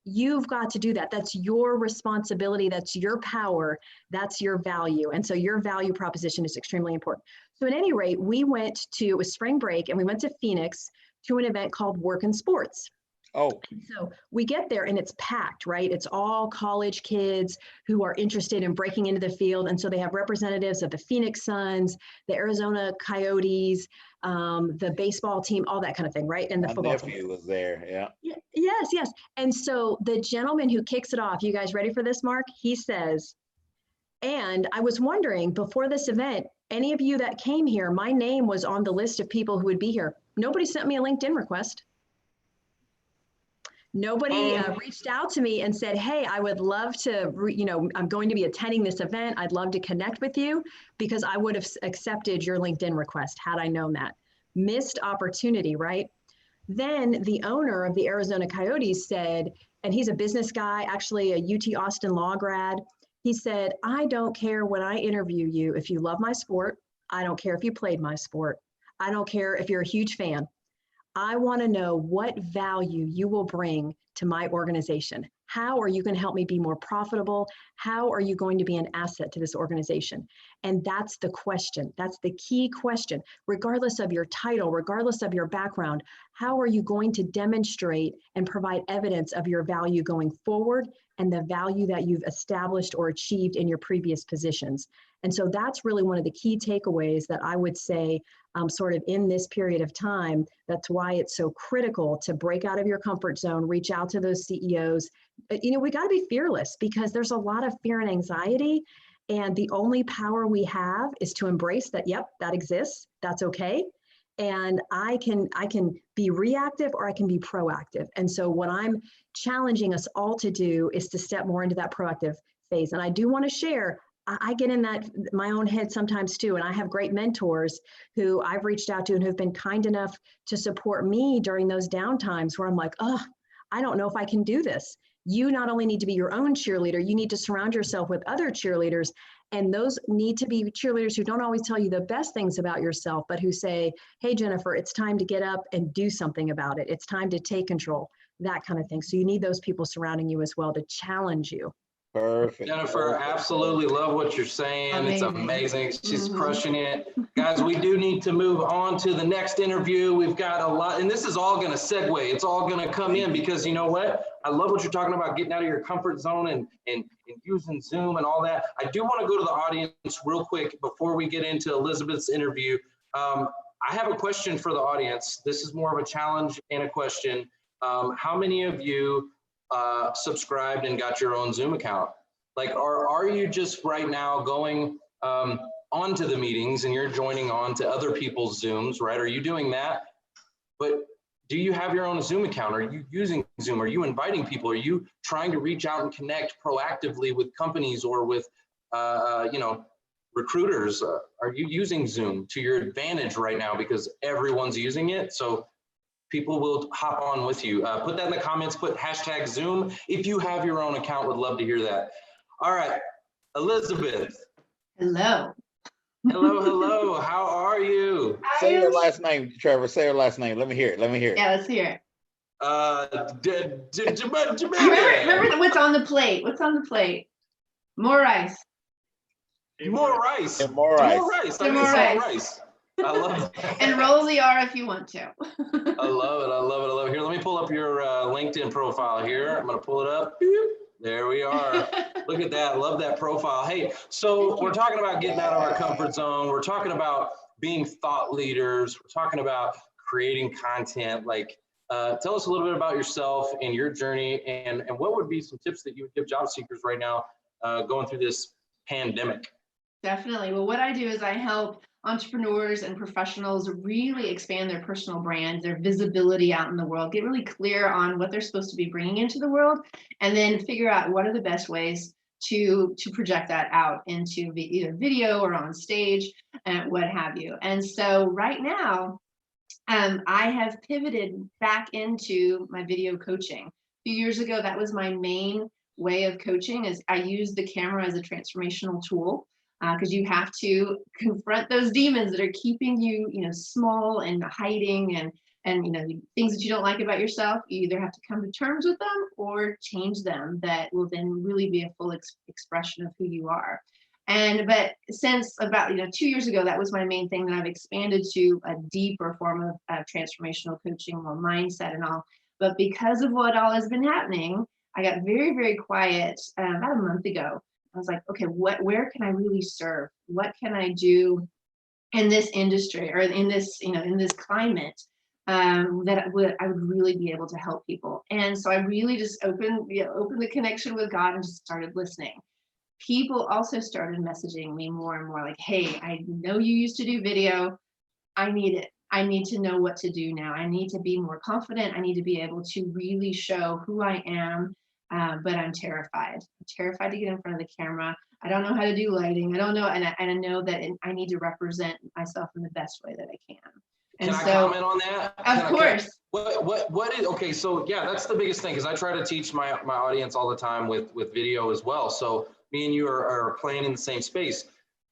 You've got to do that. That's your responsibility. That's your power. That's your value. And so your value proposition is extremely important. So at any rate, we went to, it was spring break, and we went to Phoenix to an event called Work in Sports. Oh. And so we get there and it's packed, right? It's all college kids who are interested in breaking into the field. And so they have representatives of the Phoenix Suns, the Arizona Coyotes, the baseball team, all that kind of thing, right? And the football team. My nephew was there, yeah. Yes. And so the gentleman who kicks it off, you guys ready for this, Mark? He says, and I was wondering before this event, any of you that came here, my name was on the list of people who would be here. Nobody sent me a LinkedIn request. Nobody reached out to me and said, hey, I would love to, I'm going to be attending this event. I'd love to connect with you, because I would have accepted your LinkedIn request had I known that. Missed opportunity, right? Then the owner of the Arizona Coyotes said, and he's a business guy, actually a UT Austin law grad. He said, I don't care when I interview you if you love my sport. I don't care if you played my sport. I don't care if you're a huge fan. I want to know what value you will bring to my organization. How are you going to help me be more profitable? How are you going to be an asset to this organization? And that's the question. That's the key question. Regardless of your title, regardless of your background, how are you going to demonstrate and provide evidence of your value going forward and the value that you've established or achieved in your previous positions? And so that's really one of the key takeaways that I would say sort of in this period of time. That's why it's so critical to break out of your comfort zone, reach out to those CEOs. We got to be fearless, because there's a lot of fear and anxiety. And the only power we have is to embrace that, yep, that exists. That's okay. And I can be reactive or I can be proactive. And so what I'm challenging us all to do is to step more into that proactive phase. And I do want to share, I get in that my own head sometimes too. And I have great mentors who I've reached out to and who've been kind enough to support me during those down times where I'm like, oh, I don't know if I can do this. You not only need to be your own cheerleader, you need to surround yourself with other cheerleaders. And those need to be cheerleaders who don't always tell you the best things about yourself, but who say, hey, Jennifer, it's time to get up and do something about it. It's time to take control, that kind of thing. So you need those people surrounding you as well to challenge you. Perfect. Jennifer, absolutely love what you're saying. Amazing. It's amazing. She's crushing it. Guys, we do need to move on to the next interview. We've got a lot, and this is all going to segue. It's all going to come in, because you know what? I love what you're talking about, getting out of your comfort zone and using Zoom and all that. I do want to go to the audience real quick before we get into Elizabeth's interview. I have a question for the audience. This is more of a challenge and a question. How many of you subscribed and got your own Zoom account? Like, are you just right now going onto the meetings and you're joining on to other people's Zooms, right? Are you doing that? But do you have your own Zoom account? Are you using Zoom? Are you inviting people? Are you trying to reach out and connect proactively with companies or with, recruiters? Are you using Zoom to your advantage right now, because everyone's using it? So people will hop on with you. Put that in the comments, put hashtag Zoom. If you have your own account, would love to hear that. All right, Elizabeth. Hello. Hello, hello. How are you? Say your last name, Trevor. Say your last name. Let me hear it. Let me hear it. Yeah, let's hear it. Remember Remember what's on the plate? What's on the plate? More rice. More rice. And more rice. More rice. I And need more some rice. rice. I love it. And roll the R if you want to. I love it. I love it. I love it. Here, let me pull up your LinkedIn profile here. I'm going to pull it up. There we are. Look at that. Love that profile. Hey, so we're talking about getting out of our comfort zone. We're talking about being thought leaders. We're talking about creating content. Like, tell us a little bit about yourself and your journey, and what would be some tips that you would give job seekers right now going through this pandemic? Definitely. Well, what I do is I help entrepreneurs and professionals really expand their personal brand, their visibility out in the world, get really clear on what they're supposed to be bringing into the world, and then figure out what are the best ways to project that out into either video or on stage and what have you. And so right now, I have pivoted back into my video coaching. A few years ago, that was my main way of coaching. Is I use the camera as a transformational tool, because you have to confront those demons that are keeping you, small and hiding, and things that you don't like about yourself. You either have to come to terms with them or change them. That will then really be a full expression of who you are. But since about 2 years ago, that was my main thing that I've expanded to a deeper form of transformational coaching, more mindset and all. But because of what all has been happening, I got very, very quiet about a month ago. I was like, okay, where can I really serve? What can I do in this industry or in this, in this climate that I would really be able to help people? And so I really just opened the connection with God and just started listening. People also started messaging me more and more like, hey, I know you used to do video. I need it. I need to know what to do now. I need to be more confident. I need to be able to really show who I am. But I'm terrified. I'm terrified to get in front of the camera. I don't know how to do lighting. I don't know. And I know that I need to represent myself in the best way that I can. And Can I comment on that? Of course. What is, okay, so yeah, that's the biggest thing, because I try to teach my audience all the time with video as well. So me and you are playing in the same space.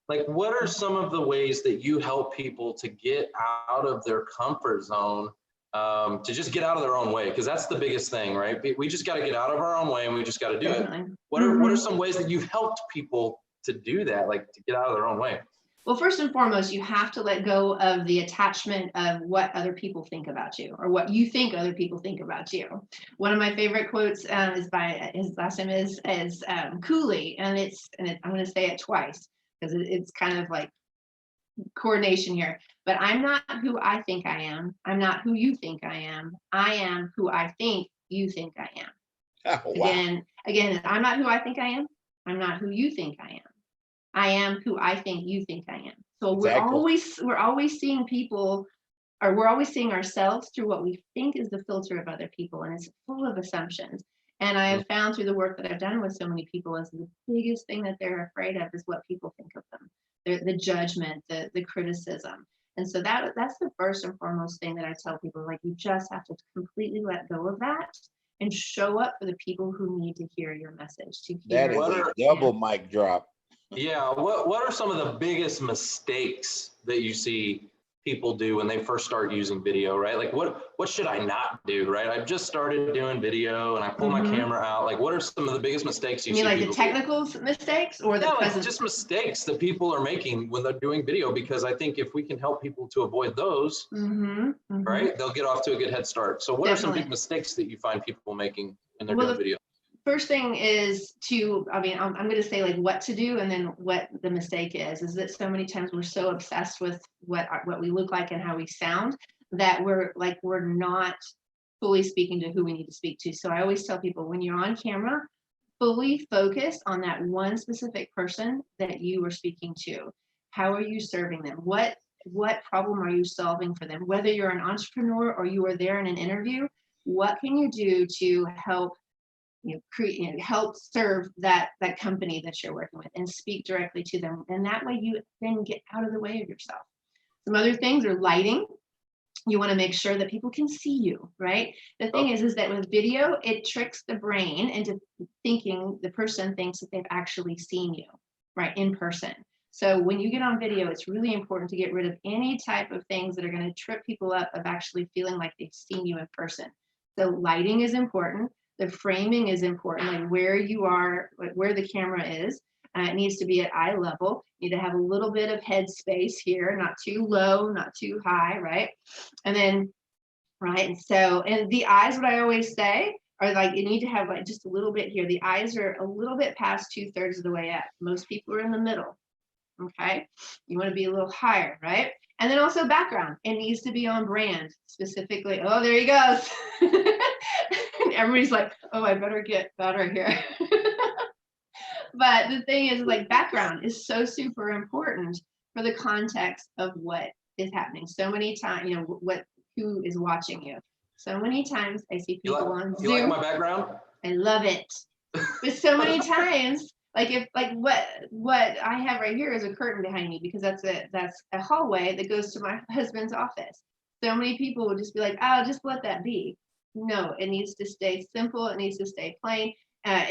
Like, what are some of the ways that you help people to get out of their comfort zone, to just get out of their own way? Because that's the biggest thing, right? We just got to get out of our own way, and we just got to do it. What are some ways that you've helped people to do that, like to get out of their own way? Well, first and foremost, you have to let go of the attachment of what other people think about you, or what you think other people think about you. One of my favorite quotes is by, his last name is Cooley, and I'm going to say it twice because it's kind of like coordination here. But I'm not who I think I am. I'm not who you think I am. I am who I think you think I am. Oh, wow. Again, I'm not who I think I am. I'm not who you think I am. I am who I think you think I am. So exactly. we're always seeing people, or we're always seeing ourselves through what we think is the filter of other people, and it's full of assumptions. And I have found through the work that I've done with so many people is the biggest thing that they're afraid of is what people think of them, the judgment, the criticism. And so that's the first and foremost thing that I tell people, like, you just have to completely let go of that and show up for the people who need to hear your message. That is a double mic drop. Yeah, what are some of the biggest mistakes that you see people do when they first start using video, right? Like, what should I not do, right? I've just started doing video and I pull my camera out. Like, what are some of the biggest mistakes you see? You mean like the technical mistakes, or the like just mistakes that people are making when they're doing video? Because I think if we can help people to avoid those, right, they'll get off to a good head start. So what are some big mistakes that you find people making when they're doing video? First thing is I'm going to say like what to do, and then what the mistake is that so many times we're so obsessed with what we look like and how we sound that we're not fully speaking to who we need to speak to. So I always tell people, when you're on camera, fully focus on that one specific person that you are speaking to. How are you serving them? What problem are you solving for them? Whether you're an entrepreneur or you are there in an interview, what can you do to help help serve that company that you're working with, and speak directly to them? And that way you then get out of the way of yourself. Some other things are lighting. You want to make sure that people can see you, right? The thing is that with video, it tricks the brain into thinking the person thinks that they've actually seen you, right, in person. So when you get on video, it's really important to get rid of any type of things that are going to trip people up of actually feeling like they've seen you in person. So lighting is important. The framing is important, like where you are, like where the camera is. It needs to be at eye level. You need to have a little bit of head space here, not too low, not too high, right? And then, right, and so, and the eyes, what I always say, are like, you need to have like just a little bit here. The eyes are a little bit past 2/3 of the way up. Most people are in the middle, okay? You wanna be a little higher, right? And then also background, it needs to be on brand, specifically, oh, there he goes. Everybody's like, oh, I better get better here. But the thing is, like, background is so super important for the context of what is happening. So many times, you know, who is watching you. So many times I see people on Zoom. You like my background? I love it. But so many times, like if like what I have right here is a curtain behind me, because that's a hallway that goes to my husband's office. So many people will just be like, oh, just let that be. No, it needs to stay simple. It needs to stay plain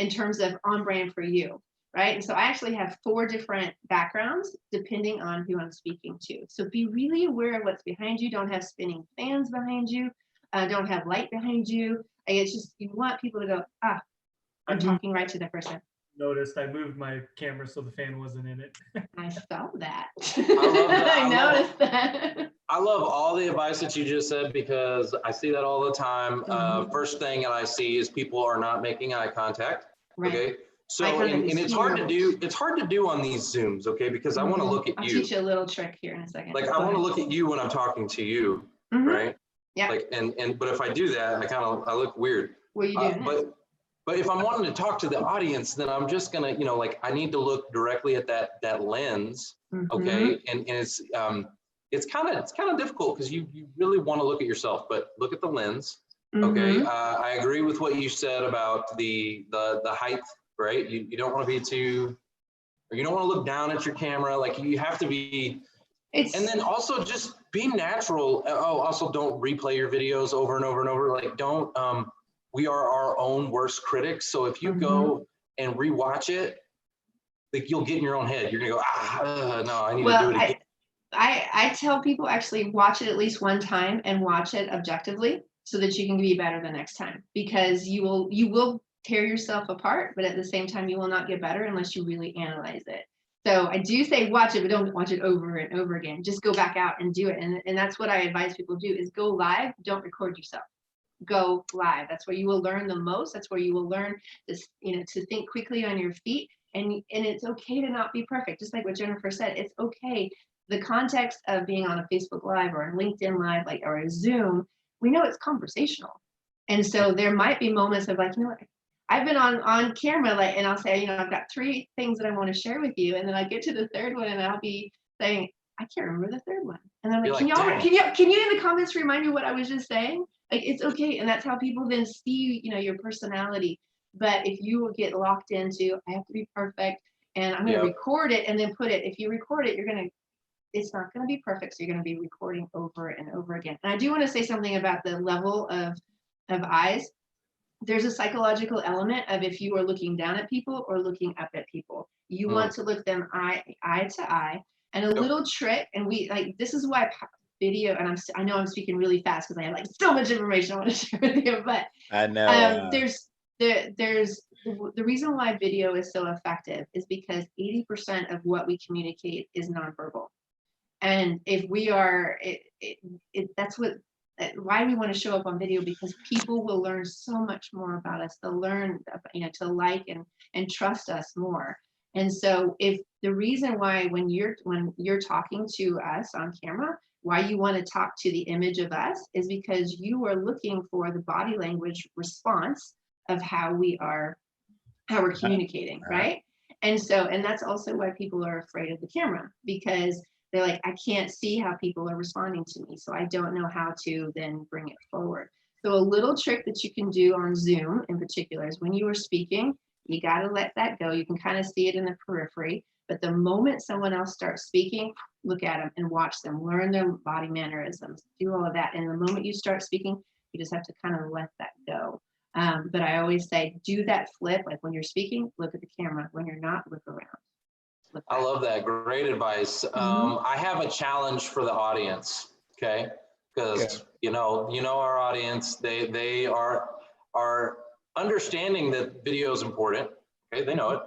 in terms of on brand for you, right? And so I actually have 4 different backgrounds depending on who I'm speaking to. So be really aware of what's behind you. Don't have spinning fans behind you. Don't have light behind you. It's just, you want people to go, ah, I'm talking right to the person. Noticed I moved my camera so the fan wasn't in it. I saw that. I love that. I noticed that. I love all the advice that you just said, because I see that all the time. First thing that I see is people are not making eye contact. Right. Okay. So, and it's hard to do. It's hard to do on these Zooms. Okay. Because I want to look at I'll you. teach you a little trick here in a second. Like I want to look at you when I'm talking to you. Right. Yeah. Like, but if I do that, I look weird. What are you doing? But if I'm wanting to talk to the audience, then I'm just gonna, you know, like I need to look directly at that lens, okay? And it's kind of difficult because you really want to look at yourself, but look at the lens, okay? I agree with what you said about the height, right? You don't want to be too, or you don't want to look down at your camera. Like you have to be. And then also just be natural. Oh, also don't replay your videos over and over and over. Like don't. We are our own worst critics. So if you go and rewatch it, like you'll get in your own head. You're gonna go, no, I need to do it again. I tell people actually watch it at least one time and watch it objectively so that you can be better the next time, because you will tear yourself apart, but at the same time, you will not get better unless you really analyze it. So I do say watch it, but don't watch it over and over again. Just go back out and do it. And that's what I advise people do, is go live, don't record yourself. Go live. That's where you will learn the most. That's where you will learn this, you know, to think quickly on your feet. And it's okay to not be perfect. Just like what Jennifer said, it's okay. The context of being on a Facebook Live or a LinkedIn Live, like, or a Zoom, we know it's conversational. And so there might be moments of like, you know what, I've been on camera, like, and I'll say, you know, I've got 3 things that I want to share with you. And then I get to the 3rd one and I'll be saying, I can't remember the 3rd one. And I'm like, can you in the comments remind me what I was just saying? Like, it's okay. And that's how people then see, you know, your personality. But if you get locked into, I have to be perfect and I'm going to record it and then put it, if you record it, it's not going to be perfect. So you're going to be recording over and over again. And I do want to say something about the level of eyes. There's a psychological element of if you are looking down at people or looking up at people. You want to look them eye to eye. And a little trick, and this is why video, and I know I'm speaking really fast because I have like so much information I want to share with you, but I know there's the reason why video is so effective is because 80% of what we communicate is nonverbal. And if we are, that's why we want to show up on video, because people will learn so much more about us. They'll learn, you know, to like and trust us more. And so if the reason why when you're talking to us on camera, why you want to talk to the image of us is because you are looking for the body language response of how we're communicating, right? And that's also why people are afraid of the camera, because they're like, I can't see how people are responding to me, so I don't know how to then bring it forward. So a little trick that you can do on Zoom in particular is when you are speaking, you got to let that go. You can kind of see it in the periphery, but the moment someone else starts speaking, look at them and watch them, learn their body mannerisms, do all of that. And the moment you start speaking, you just have to kind of let that go. But I always say, do that flip. Like when you're speaking, look at the camera. When you're not, look around. I love that. Great advice. I have a challenge for the audience, okay? Because you know our audience, they are understanding that video is important. Okay, they know it,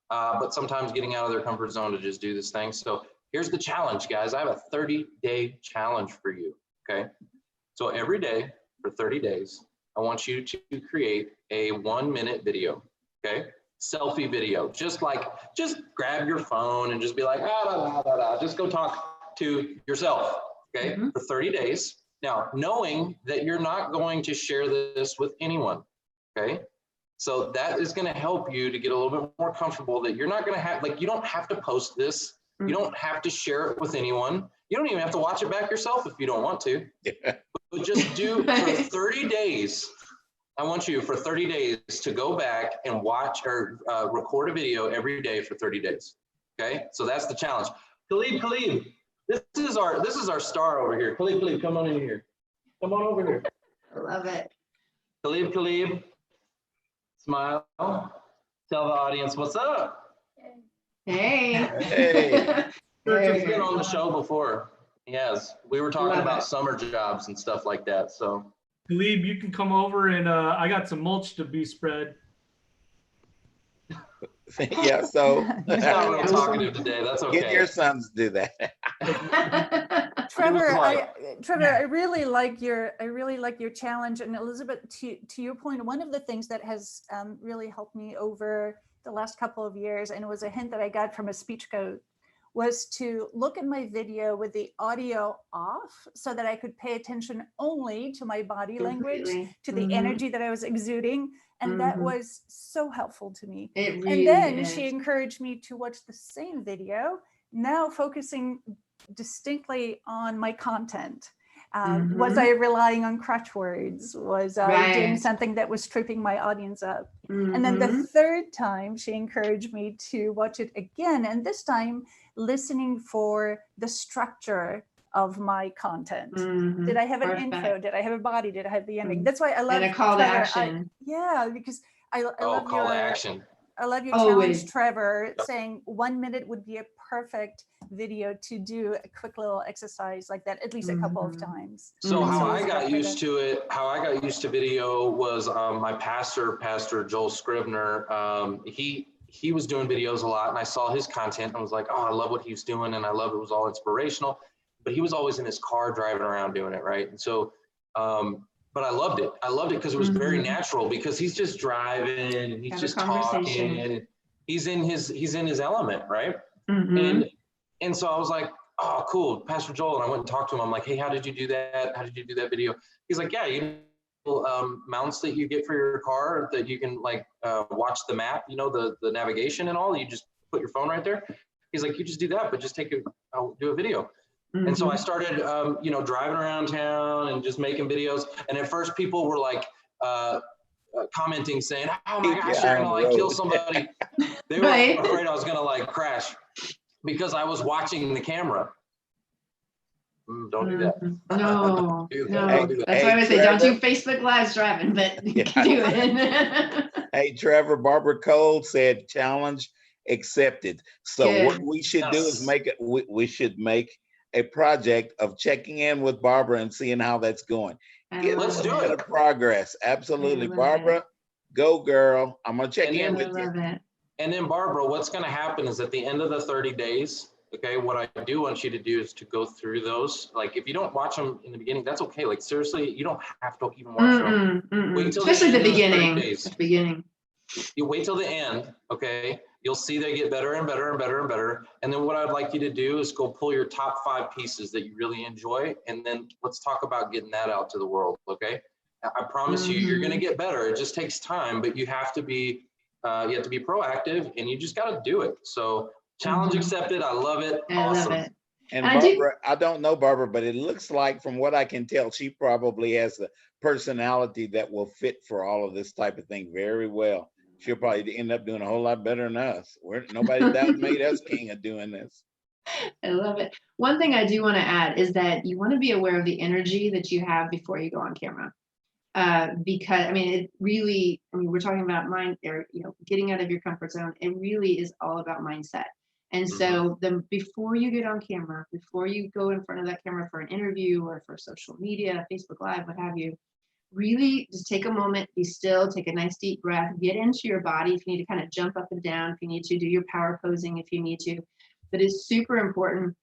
but sometimes getting out of their comfort zone to just do this thing. So here's the challenge, guys. I have a 30-day challenge for you. Okay, so every day for 30 days, I want you to create a 1-minute video. Okay, selfie video. Just grab your phone and just be like, just go talk to yourself. Okay, for 30 days. Now, knowing that you're not going to share this with anyone. Okay, so that is going to help you to get a little bit more comfortable that you're not going to have, like, you don't have to post this. You don't have to share it with anyone. You don't even have to watch it back yourself if you don't want to. But just do for 30 days. I want you for 30 days to go back and watch or record a video every day for 30 days. Okay, so that's the challenge. Khalid, this is our star over here. Khalid, come on in here. Come on over here. I love it. Khalid, smile. Tell the audience what's up. Hey. Hey. He's been on the show before. Yes, we were talking about summer jobs and stuff like that. So, Khalid, you can come over and I got some mulch to be spread. Yeah, so he's not real talkative today. That's okay. Get your sons to do that. Trevor, I really like your challenge. And Elizabeth, to your point, one of the things that has really helped me over the last couple of years, and it was a hint that I got from a speech coach, was to look at my video with the audio off so that I could pay attention only to my body language, to the energy that I was exuding. And that was so helpful to me. It really and then is. she encouraged me to watch the same video, now focusing distinctly on my content. Was I relying on crutch words? Was I doing something that was tripping my audience up? And then the third time she encouraged me to watch it again, and this time listening for the structure of my content. Did I have an intro? Did I have a body? Did I have the ending? That's why I love and a call to action. Because I love call to action. I love your challenge, Trevor, saying 1 minute would be a perfect video to do a quick little exercise like that, at least a couple of times. So how I got used to it, how I got used to video was my Pastor Joel Scribner. He was doing videos a lot, and I saw his content and I was like, oh, I love what he was doing, and I love it was all inspirational. But he was always in his car driving around doing it, right? And so, but I loved it. I loved it because it was very natural, because he's just driving and he's just talking and he's in his element, right? And so I was like, oh, cool, Pastor Joel. And I went and talked to him. I'm like, hey, how did you do that? How did you do that video? He's like, yeah, you know, mounts that you get for your car that you can like watch the map, you know, the navigation and all. You just put your phone right there. He's like, you just do that, but just I'll do a video. And so I started, you know, driving around town and just making videos. And at first people were like commenting saying, oh my gosh, you're gonna like kill somebody. They were afraid I was gonna like crash because I was watching the camera. Don't do that. No, Don't do that. no. Don't do that. That's why I would say don't do Facebook Lives driving, but you can do it. Hey, Trevor, Barbara Cole said challenge accepted. So what we should do is we should make a project of checking in with Barbara and seeing how that's going. Let's do it. Progress. Absolutely. Barbara, go girl. I'm going to check in with you. And then Barbara, what's going to happen is at the end of the 30 days, okay, what I do want you to do is to go through those. Like if you don't watch them in the beginning, that's okay. Like seriously, you don't have to even watch them. Wait till especially the beginning. You wait till the end, okay? You'll see they get better and better and better and better. And then what I'd like you to do is go pull your top 5 pieces that you really enjoy. And then let's talk about getting that out to the world, okay? I promise you, you're gonna get better. It just takes time, but you have to be proactive and you just gotta do it. So challenge accepted, I love it, awesome. Love it. And Barbara, I don't know Barbara, but it looks like from what I can tell, she probably has the personality that will fit for all of this type of thing very well. She'll probably end up doing a whole lot better than us. Nobody doubts made us king of doing this. I love it. One thing I do want to add is that you want to be aware of the energy that you have before you go on camera. Because I mean, we're talking about mind, or, you know, getting out of your comfort zone. It really is all about mindset. And so before you get on camera, before you go in front of that camera for an interview or for social media, Facebook Live, what have you, really just take a moment, be still, take a nice deep breath, get into your body. If you need to kind of jump up and down, if you need to do your power posing, if you need to. But it's super important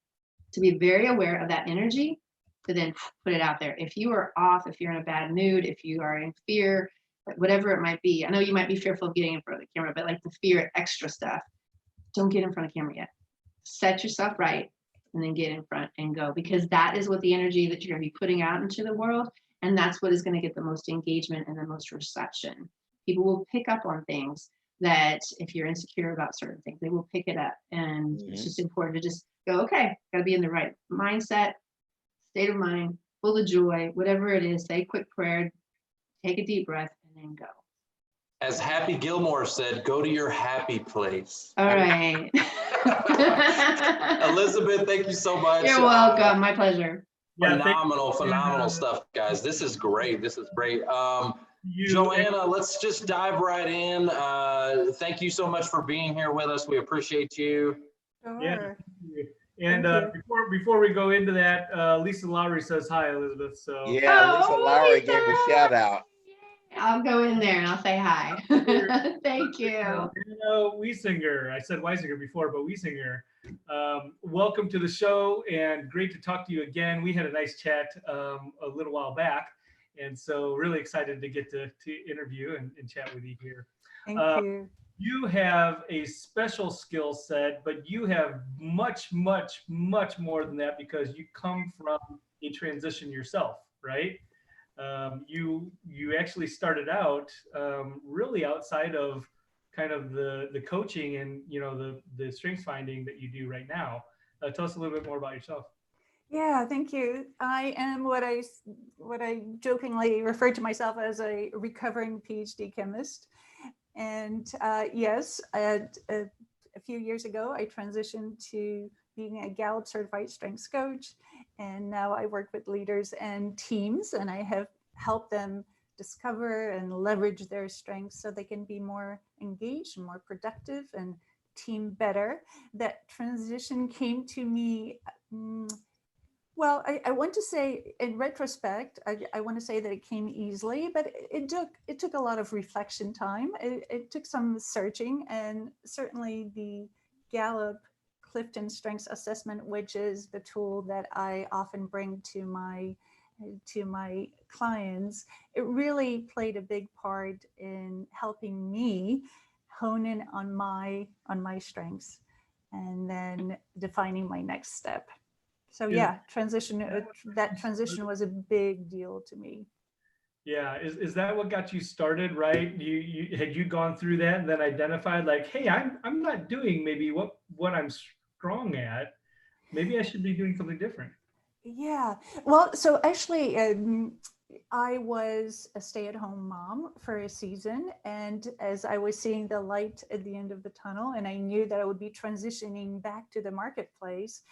to be very aware of that energy to then put it out there. If you are off, if you're in a bad mood, if you are in fear, whatever it might be. I know you might be fearful of getting in front of the camera, but like the fear, extra stuff, don't get in front of camera yet. Set yourself right and then get in front and go, because that is what the energy that you're going to be putting out into the world. And that's what is going to get the most engagement and the most reception. People will pick up on things that if you're insecure about certain things, they will pick it up. And it's just important to just go, okay, got to be in the right mindset, state of mind, full of joy, whatever it is, say a quick prayer, take a deep breath, and then go. As Happy Gilmore said, go to your happy place. All right. Elizabeth, thank you so much. You're welcome. My pleasure. Phenomenal stuff, guys. This is great. This is great. Joanna, let's just dive right in. Thank you so much for being here with us. We appreciate you. Sure. Yeah. And before we go into that, Lisa Lowry says hi, Elizabeth. So yeah, Lisa Lowry gave a shout out. I'll go in there and I'll say hi. Thank you. Wiesinger, I said Wiesinger before, but Wiesinger, welcome to the show and great to talk to you again. We had a nice chat a little while back, and so really excited to get to interview and chat with you here. Thank you. You have a special skill set, but you have much, much, much more than that because you come from a transition yourself, right? You actually started out really outside of kind of the coaching and the strengths finding that you do right now. Tell us a little bit more about yourself. Yeah, thank you. I am what I jokingly refer to myself as a recovering PhD chemist. And yes, a few years ago, I transitioned to being a Gallup certified strengths coach. And now I work with leaders and teams, and I have helped them discover and leverage their strengths so they can be more engaged and more productive and team better. That transition came to me, well, I want to say in retrospect, I want to say that it came easily, but it took a lot of reflection time. It took some searching, and certainly the Gallup CliftonStrengths assessment, which is the tool that I often bring to my clients, it really played a big part in helping me hone in on my strengths and then defining my next step. So yeah, that transition was a big deal to me. Yeah, is that what got you started, right? You had you gone through that and then identified like, hey, I'm not doing maybe what I'm strong at. Maybe I should be doing something different. Yeah, well, so actually, I was a stay-at-home mom for a season, and as I was seeing the light at the end of the tunnel, and I knew that I would be transitioning back to the marketplace,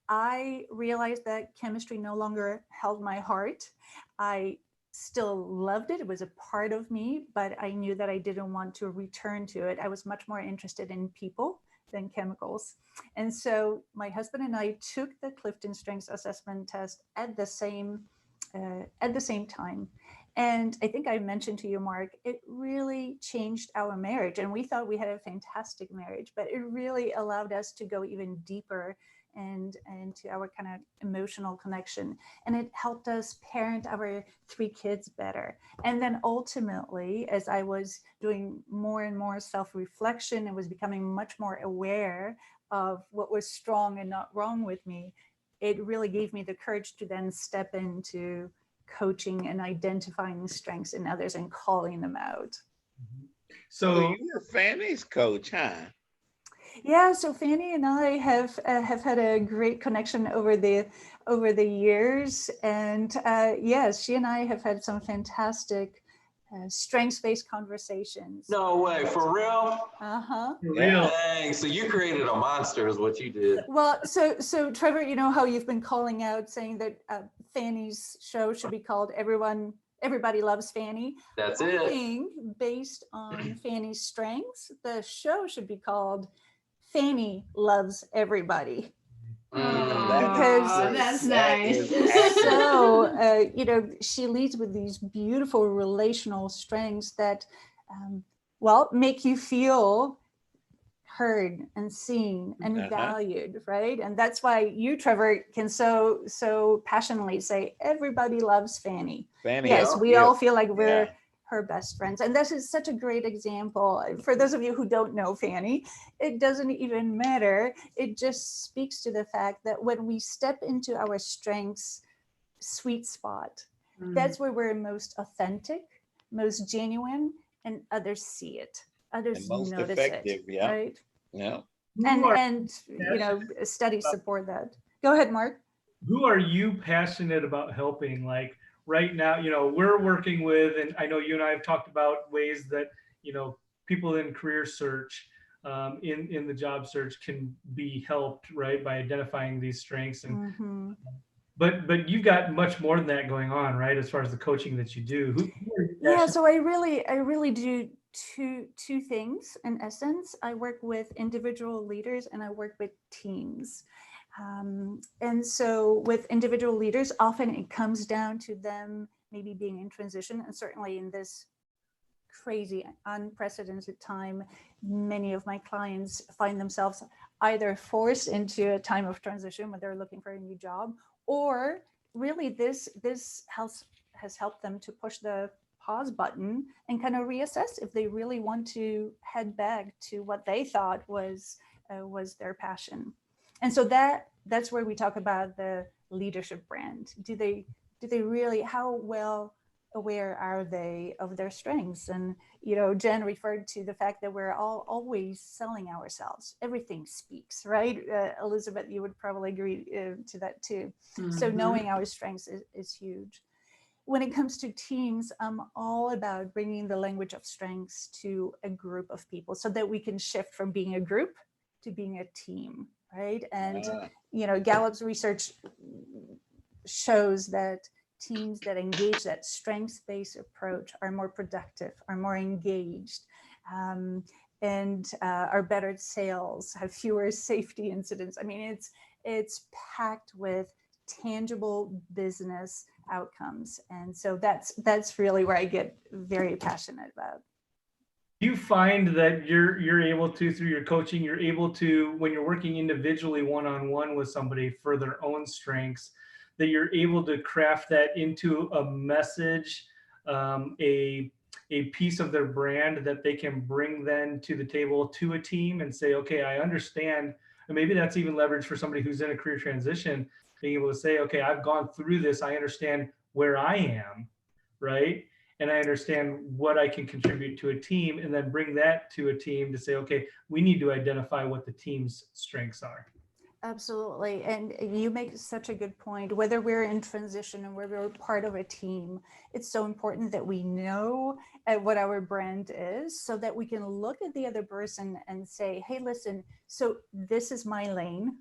I realized that chemistry no longer held my heart. I still loved it. It was a part of me, but I knew that I didn't want to return to it. I was much more interested in people than chemicals. And so my husband and I took the CliftonStrengths assessment test at the same time. And I think I mentioned to you, Mark, it really changed our marriage. And we thought we had a fantastic marriage, but it really allowed us to go even deeper and to our kind of emotional connection. And it helped us parent our 3 kids better. And then ultimately, as I was doing more and more self-reflection and was becoming much more aware of what was strong and not wrong with me, it really gave me the courage to then step into coaching and identifying strengths in others and calling them out. So you were Fanny's coach, huh? Yeah, so Fanny and I have had a great connection over the years, and yes, she and I have had some fantastic strengths-based conversations. No way, for real? Uh-huh. For real. Dang, so you created a monster is what you did. Well, so Trevor, you know how you've been calling out saying that Fanny's show should be called Everybody Loves Fanny. That's I it. think based on Fanny's strengths, the show should be called Fanny loves everybody. Because that's nice. So, you know, she leads with these beautiful relational strengths that, well, make you feel heard and seen and valued, right? And that's why you, Trevor, can so passionately say, everybody loves Fanny. Yes, we all feel like we're her best friends. And this is such a great example. For those of you who don't know Fanny, it doesn't even matter. It just speaks to the fact that when we step into our strengths sweet spot, that's where we're most authentic, most genuine, and others see it. Others most notice effective, it, right? Yeah. And you know, studies support that. Go ahead, Mark. Who are you passionate about helping? Like right now, you know, we're working with, and I know you and I have talked about ways that, you know, people in career search, in the job search can be helped, right, by identifying these strengths. And but you've got much more than that going on, right, as far as the coaching that you do. Who are you passionate? So I really do two things in essence. I work with individual leaders and I work with teams. And so with individual leaders, often it comes down to them maybe being in transition, and certainly in this crazy, unprecedented time, many of my clients find themselves either forced into a time of transition when they're looking for a new job, or really this has helped them to push the pause button and kind of reassess if they really want to head back to what they thought was their passion. And so that's where we talk about the leadership brand. Do they really, how well aware are they of their strengths? And, you know, Jen referred to the fact that we're always selling ourselves. Everything speaks, right? Elizabeth, you would probably agree to that too. So knowing our strengths is huge. When it comes to teams, I'm all about bringing the language of strengths to a group of people so that we can shift from being a group to being a team, right? And, you know, Gallup's research shows that teams that engage that strengths-based approach are more productive, are more engaged, and are better at sales, have fewer safety incidents. I mean, it's packed with tangible business outcomes. And so that's really where I get very passionate about. Do you find that you're able to, through your coaching, you're able to, when you're working individually one-on-one with somebody for their own strengths, that you're able to craft that into a message, a piece of their brand that they can bring then to the table to a team and say, okay, I understand. And maybe that's even leverage for somebody who's in a career transition, being able to say, okay, I've gone through this. I understand where I am, right? And I understand what I can contribute to a team, and then bring that to a team to say, okay, we need to identify what the team's strengths are. Absolutely. And you make such a good point. Whether we're in transition and whether we're part of a team, it's so important that we know what our brand is so that we can look at the other person and say, hey, listen, so this is my lane.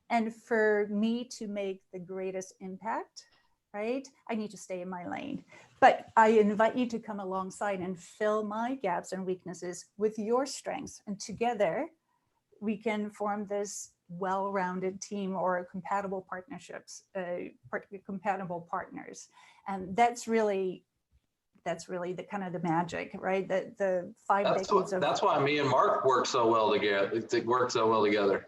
And for me to make the greatest impact, right, I need to stay in my lane. But I invite you to come alongside and fill my gaps and weaknesses with your strengths. And together we can form this well-rounded team or compatible partnerships, compatible partners. And that's really the kind of the magic, right? The 5 decades of. That's why me and Mark work so well together. It works so well together.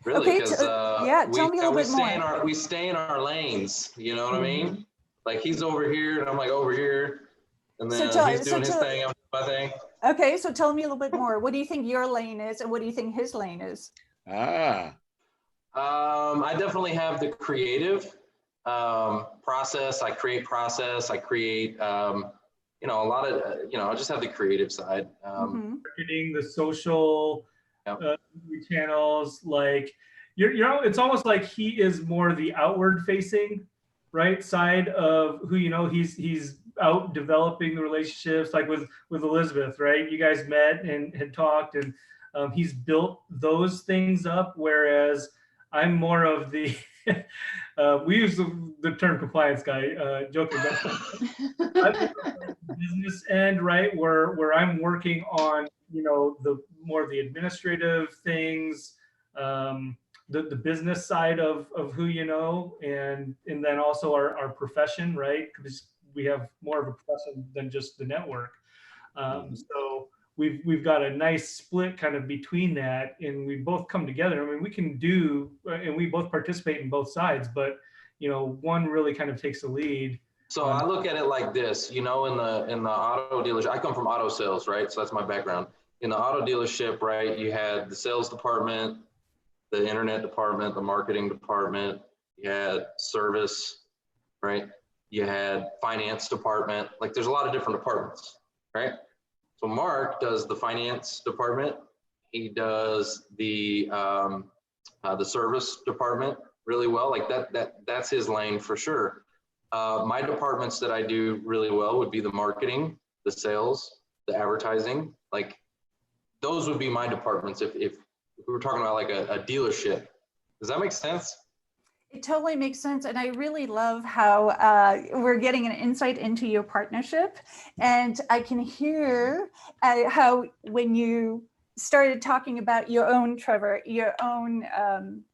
Really, because tell me a little bit more. We stay in our lanes. You know what I mean? Like he's over here, and I'm like over here, and then he's doing his thing, I'm doing my thing. Okay, so tell me a little bit more. What do you think your lane is, and what do you think his lane is? I definitely have the creative process. I create process. I create, you know, a lot of, you know, I just have the creative side. Marketing, the social channels, like you're, it's almost like he is more the outward facing, right, side of who, you know, he's out developing the relationships, like with Elizabeth, right? You guys met and had talked, and he's built those things up, whereas I'm more of the we use the term compliance guy, joking, but I'm the business end, right, where I'm working on, you know, the more of the administrative things, the business side of who you know, and then also our profession, right? Because we have more of a profession than just the network. So we've got a nice split kind of between that, and we both come together. I mean, we can do, and we both participate in both sides, but you know, one really kind of takes the lead. So I look at it like this, you know, in the auto dealership, I come from auto sales, right? So that's my background. In the auto dealership, right, you had the sales department, the internet department, the marketing department, you had service, right? You had finance department, like there's a lot of different departments, right? So Mark does the finance department. He does the service department really well. Like that's his lane for sure. My departments that I do really well would be the marketing, the sales, the advertising. Like those would be my departments if we were talking about like a dealership. Does that make sense? It totally makes sense. And I really love how we're getting an insight into your partnership. And I can hear how when you started talking about your own, Trevor, your own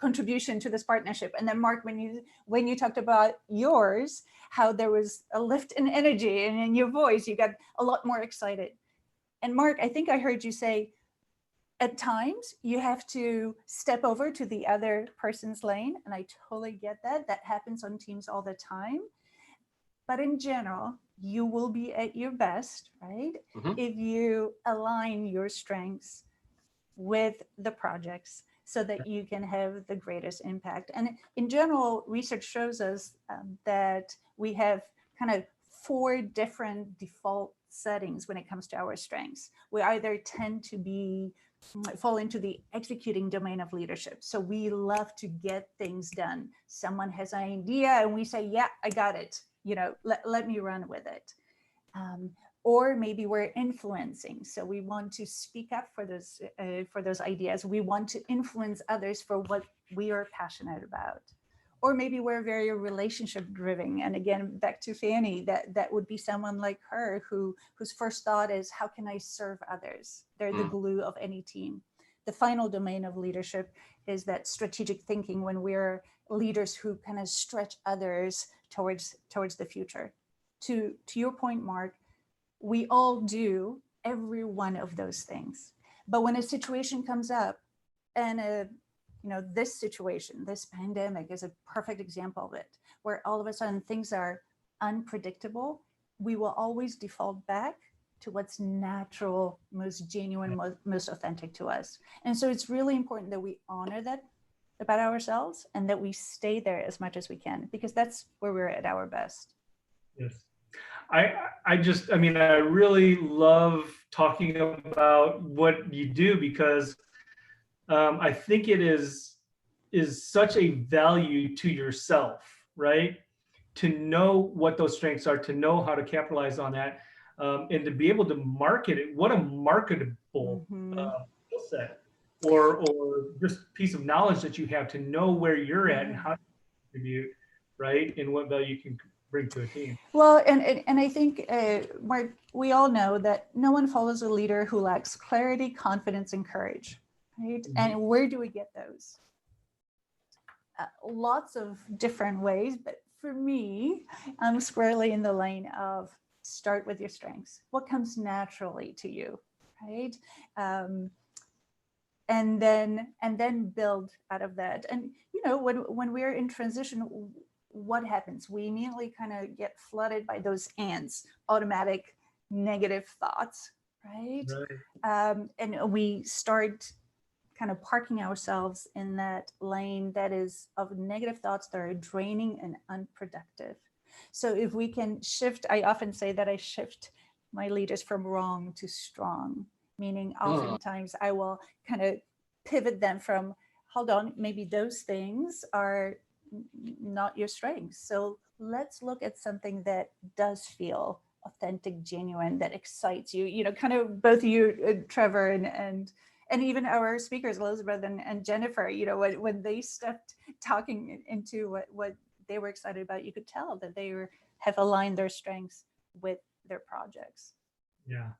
contribution to this partnership. And then Mark, when you talked about yours, how there was a lift in energy and in your voice, you got a lot more excited. And Mark, I think I heard you say, at times you have to step over to the other person's lane. And I totally get that. That happens on teams all the time. But in general, you will be at your best, right? Mm-hmm. If you align your strengths with the projects so that you can have the greatest impact. And in general, research shows us that we have kind of 4 different default settings when it comes to our strengths. We either tend to fall into the executing domain of leadership. So we love to get things done. Someone has an idea and we say, yeah, I got it. You know, let me run with it. Or maybe we're influencing. So we want to speak up for those ideas. We want to influence others for what we are passionate about. Or maybe we're very relationship driven. And again, back to Fanny, that would be someone like her whose first thought is, how can I serve others? They're the glue of any team. The final domain of leadership is that strategic thinking, when we're leaders who kind of stretch others towards the future. To your point, Mark, we all do every one of those things. But when a situation comes up, and this situation, this pandemic is a perfect example of it, where all of a sudden things are unpredictable, we will always default back to what's natural, most genuine, most authentic to us. And so it's really important that we honor that about ourselves and that we stay there as much as we can, because that's where we're at our best. Yes. I really love talking about what you do, because I think it is such a value to yourself, right? To know what those strengths are, to know how to capitalize on that, and to be able to market it. What a marketable skill set, or just piece of knowledge that you have to know where you're at and how to contribute, right? And what value you can bring to a team. Well, and I think, Mark, we all know that no one follows a leader who lacks clarity, confidence, and courage. Right? Mm-hmm. And where do we get those? Lots of different ways, but for me, I'm squarely in the lane of start with your strengths. What comes naturally to you, right? And then build out of that. And when we're in transition, what happens? We immediately kind of get flooded by those ants, automatic negative thoughts, right? And we start kind of parking ourselves in that lane that is of negative thoughts that are draining and unproductive. So if we can shift, I often say that I shift my leaders from wrong to strong, meaning oftentimes I will kind of pivot them from, hold on, maybe those things are not your strengths. So let's look at something that does feel authentic, genuine, that excites you, kind of both you, Trevor, and even our speakers, Elizabeth and Jennifer, when they stepped talking into what they were excited about, you could tell that they have aligned their strengths with their projects. Yeah.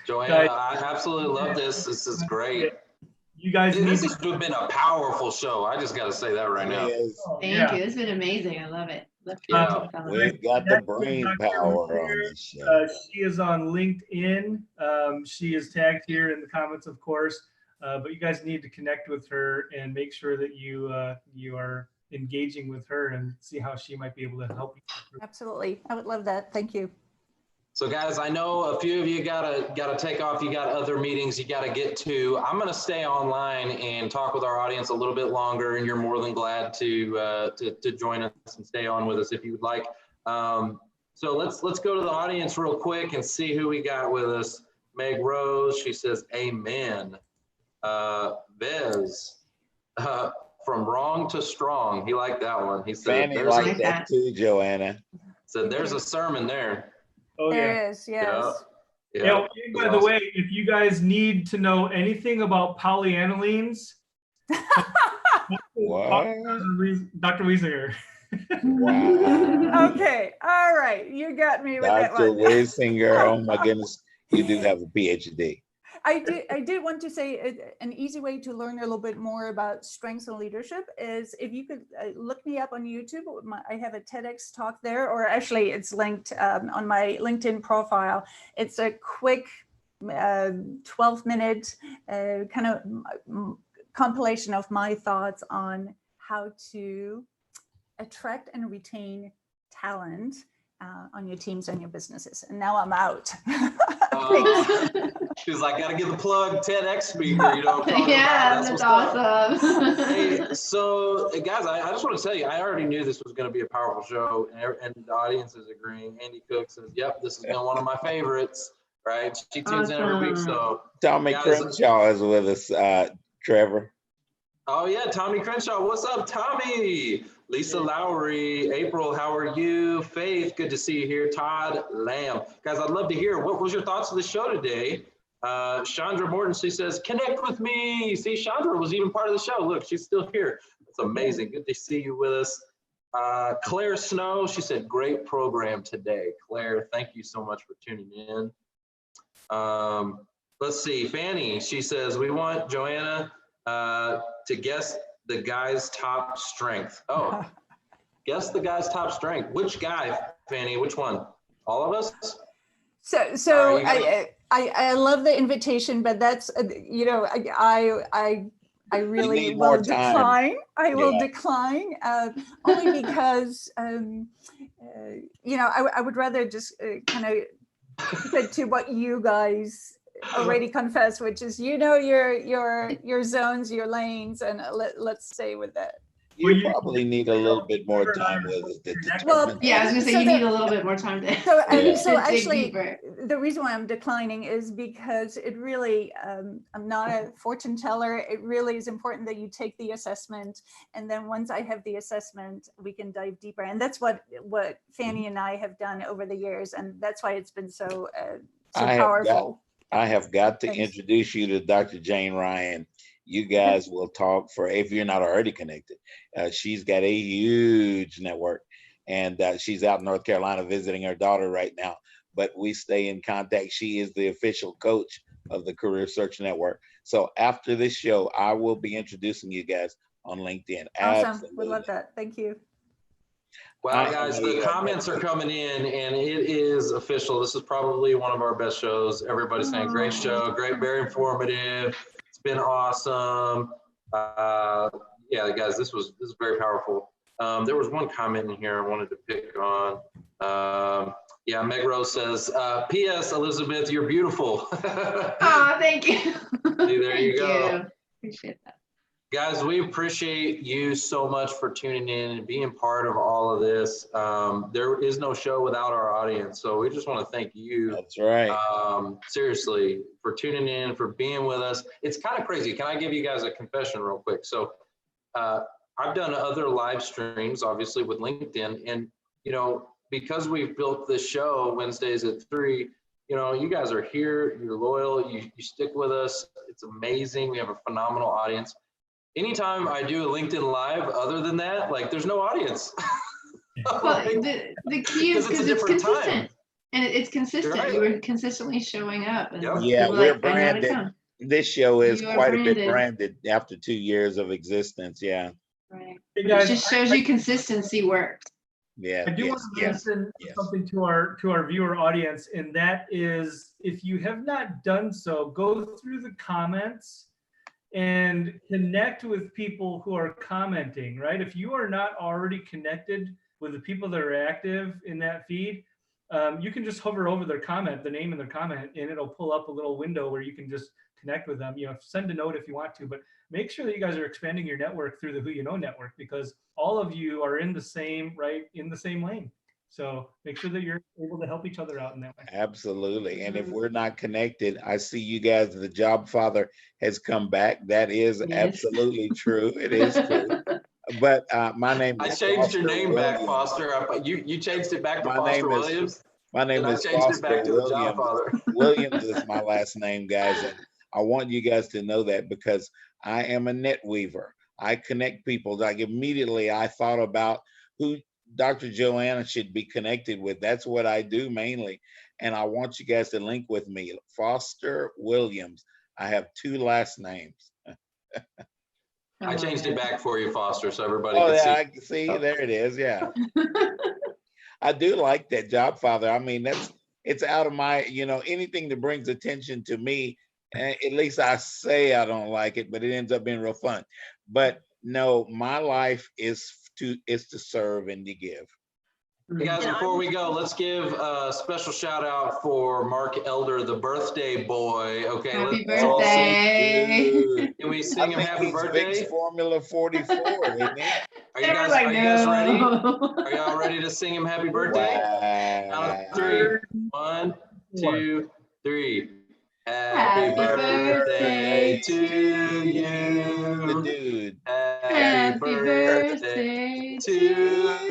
Joanna, I absolutely love this. This is great. You guys need This to. has been a powerful show. I just got to say that right now. Yes. Thank you. It's been amazing. I love it. Yeah. We've got the Connect with brain Dr. power on Wiesinger. this show. She is on LinkedIn. She is tagged here in the comments, of course. But you guys need to connect with her and make sure that you are engaging with her and see how she might be able to help you. Absolutely. I would love that. Thank you. So guys, I know a few of you gotta take off. You got other meetings you gotta get to. I'm gonna stay online and talk with our audience a little bit longer, and you're more than glad to join us and stay on with us if you would like. So let's go to the audience real quick and see who we got with us. Meg Rose, she says, "Amen." Bez, from wrong to strong. He liked that one. He said, Fanny liked that too, Joanna. Said there's a sermon there. Oh, yeah. There is, yes. Yeah. By the way, if you guys need to know anything about polyanilines, What? Dr. Wiesinger. Wow. Okay, all right, you got me with that Dr. one. Wiesinger, oh my goodness, you do have a PhD. I did want to say an easy way to learn a little bit more about strengths and leadership is if you could look me up on YouTube. I have a TEDx talk there, or actually it's linked on my LinkedIn profile. It's a quick 12-minute kind of compilation of my thoughts on how to attract and retain talent on your teams and your businesses. And now I'm out. She was like, gotta give the plug, TEDx speaker, you know. Yeah, that's awesome. Hey, so guys, I just want to tell you, I already knew this was going to be a powerful show, and the audience is agreeing. Andy Cook says, yep, this has been one of my favorites, right? She tunes in every week, so. Tommy Crenshaw is with us, Trevor. Oh yeah, Tommy Crenshaw, what's up, Tommy? Lisa Lowry, April, how are you? Faith, good to see you here. Todd Lamb. Guys, I'd love to hear, what was your thoughts of the show today? Chandra Morton, she says, connect with me. See, Chandra was even part of the show. Look, she's still here. It's amazing. Good to see you with us. Claire Snow, she said, great program today. Claire, thank you so much for tuning in. Let's see, Fanny, she says, we want Joanna to guess the guy's top strength. Oh, guess the guy's top strength. Which guy, Fanny? Which one? All of us? So I love the invitation, but that's you know I really will decline. I will decline only because you know I would rather just kind of keep it to what you guys already confess, which is, you know, your zones, your lanes, and let's stay with that. You probably need a little bit more time with it. Well, yeah, I was gonna say you need a little bit more time to. So actually, the reason why I'm declining is because it really, I'm not a fortune teller. It really is important that you take the assessment, and then once I have the assessment, we can dive deeper. And that's what Fanny and I have done over the years, and that's why it's been so powerful. I have got to introduce you to Dr. Jane Ryan. You guys will talk for, if you're not already connected. She's got a huge network, and she's out in North Carolina visiting her daughter right now, but we stay in contact. She is the official coach of the Career Search Network. So after this show, I will be introducing you guys on LinkedIn. Awesome, Absolutely. we love that. Thank you. Well, guys, the comments are coming in, and it is official. This is probably one of our best shows. Everybody's saying, great show, great, very informative. It's been awesome. Yeah, guys, this is very powerful. There was one comment in here I wanted to pick on. Yeah, Meg Rose says, P.S. Elizabeth, you're beautiful. Oh, thank you. See, there you go. Appreciate that. Guys, we appreciate you so much for tuning in and being part of all of this. There is no show without our audience, so we just want to thank you. That's right. Seriously, for tuning in, for being with us. It's kind of crazy. Can I give you guys a confession real quick? So I've done other live streams, obviously, with LinkedIn, and you know, because we've built this show Wednesdays at 3, you know, you guys are here, you're loyal, you stick with us. It's amazing. We have a phenomenal audience. Anytime I do a LinkedIn Live, other than that, like, there's no audience. Well, the key is because it's consistent. Time. And it's consistent. Right. You were consistently showing up. And yeah, we're branded. This show is You are quite a bit branded. branded after 2 years of existence. Yeah. Right. Hey It guys, just shows you consistency works. Yeah. I do want to mention something to our viewer audience, and that is, if you have not done so, go through the comments and connect with people who are commenting, right? If you are not already connected with the people that are active in that feed, you can just hover over their comment, the name in their comment, and it'll pull up a little window where you can just connect with them. You know, send a note if you want to, but make sure that you guys are expanding your network through the Who You Know network, because all of you are in the same, right, in the same lane. So make sure that you're able to help each other out in that way. Absolutely. And if we're not connected, I see you guys, the Job Father has come back. That is absolutely true. It is true. But my name is I changed your Foster name back, Williams. Foster. You changed it back to My Foster name is- Williams. My name And I is changed it back Foster to the Job Williams. Father. Williams is my last name, guys. And I want you guys to know that, because I am a net weaver. I connect people. Like immediately I thought about who Dr. Joanna should be connected with. That's what I do mainly. And I want you guys to link with me. Foster Williams. I have 2 last names. I changed it back for you, Foster, so everybody Oh can yeah, see. I can see. There it is. Yeah. I do like that, Job Father. I mean, it's out of my, anything that brings attention to me. At least I say I don't like it, but it ends up being real fun. But no, my life is to serve and to give. Hey guys, before we go, let's give a special shout out for Mark Elder, the birthday boy. Okay, Happy let's all sing. Dude, Can we I sing him think happy he's birthday? Vic's Formula 44, isn't he? Are you guys ready? No. Are y'all ready to sing him happy birthday? Wow. Count of 3. 1, 2, 3. Happy Happy birthday to The you. dude. Happy birthday to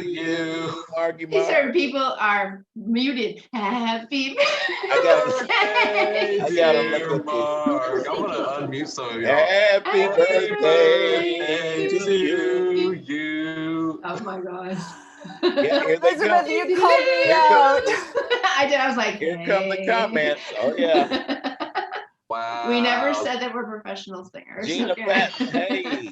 you. Marky These Mark. certain people are muted. Happy I birthday. gotta look Dear at this. Mark. I'm gonna unmute some of y'all. Happy birthday birthday to you. you. Oh my gosh. Yeah, here they Elizabeth, go. you called me Here out. I did. I was like, Here come the hey. comments. Oh yeah. Wow. We never said that we're professional singers. Gina okay? Patton, hey.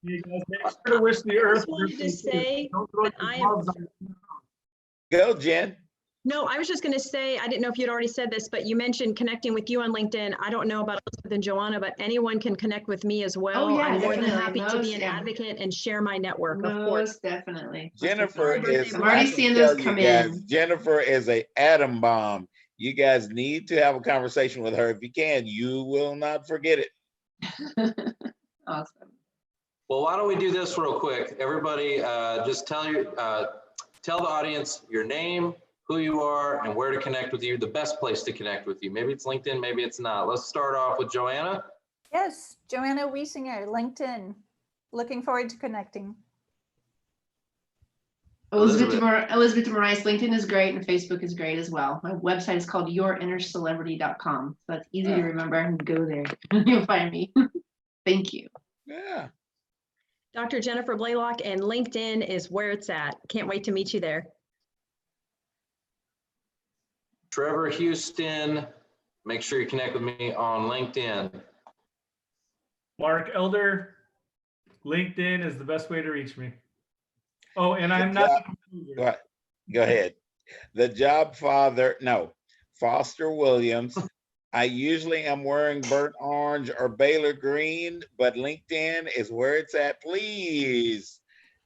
You guys make sure to wish the I earth. just wanted to say Don't throw that your I am- gloves on. Go, Jen. No, I was just going to say, I didn't know if you'd already said this, but you mentioned connecting with you on LinkedIn. I don't know about Elizabeth and Joanna, but anyone can connect with me as well. Oh, yeah, I'm more than definitely. happy to be an Most, advocate and share my network, of course. Most definitely. Most Jennifer definitely. is, I'm already I can seeing tell those you come guys, in. Jennifer is a atom bomb. You guys need to have a conversation with her. If you can, you will not forget it. Awesome. Well, why don't we do this real quick? Everybody, just tell the audience your name, who you are, and where to connect with you, the best place to connect with you. Maybe it's LinkedIn, maybe it's not. Let's start off with Joanna. Yes, Joanna Wiesinger, LinkedIn. Looking forward to connecting. Elizabeth De Moraes, LinkedIn is great and Facebook is great as well. My website is called yourinnercelebrity.com. So that's easy to remember and go there. You'll find me. Thank you. Yeah. Dr. Jennifer Blaylock, and LinkedIn is where it's at. Can't wait to meet you there. Trevor Houston, make sure you connect with me on LinkedIn. Mark Elder, LinkedIn is the best way to reach me. Oh, and I'm not. Go ahead. The Job Father, no, Foster Williams. I usually am wearing burnt orange or Baylor green, but LinkedIn is where it's at. Please.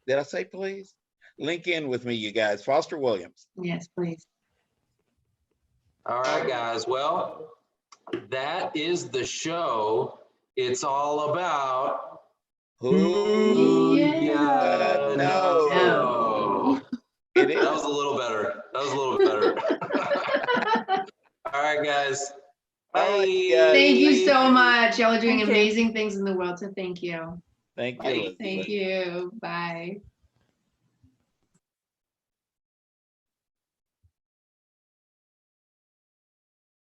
Did I say please? Link in with me, you guys. Foster Williams. Yes, please. All right, guys. Well, that is the show. It's all about Who you know. It is. That was a little better. That was a little better. All right, guys. Bye. All right, guys. Thank you so much. Y'all are doing Thank you. amazing things in the world. So thank you. Thank you. Bye. Elizabeth. Thank you. Bye.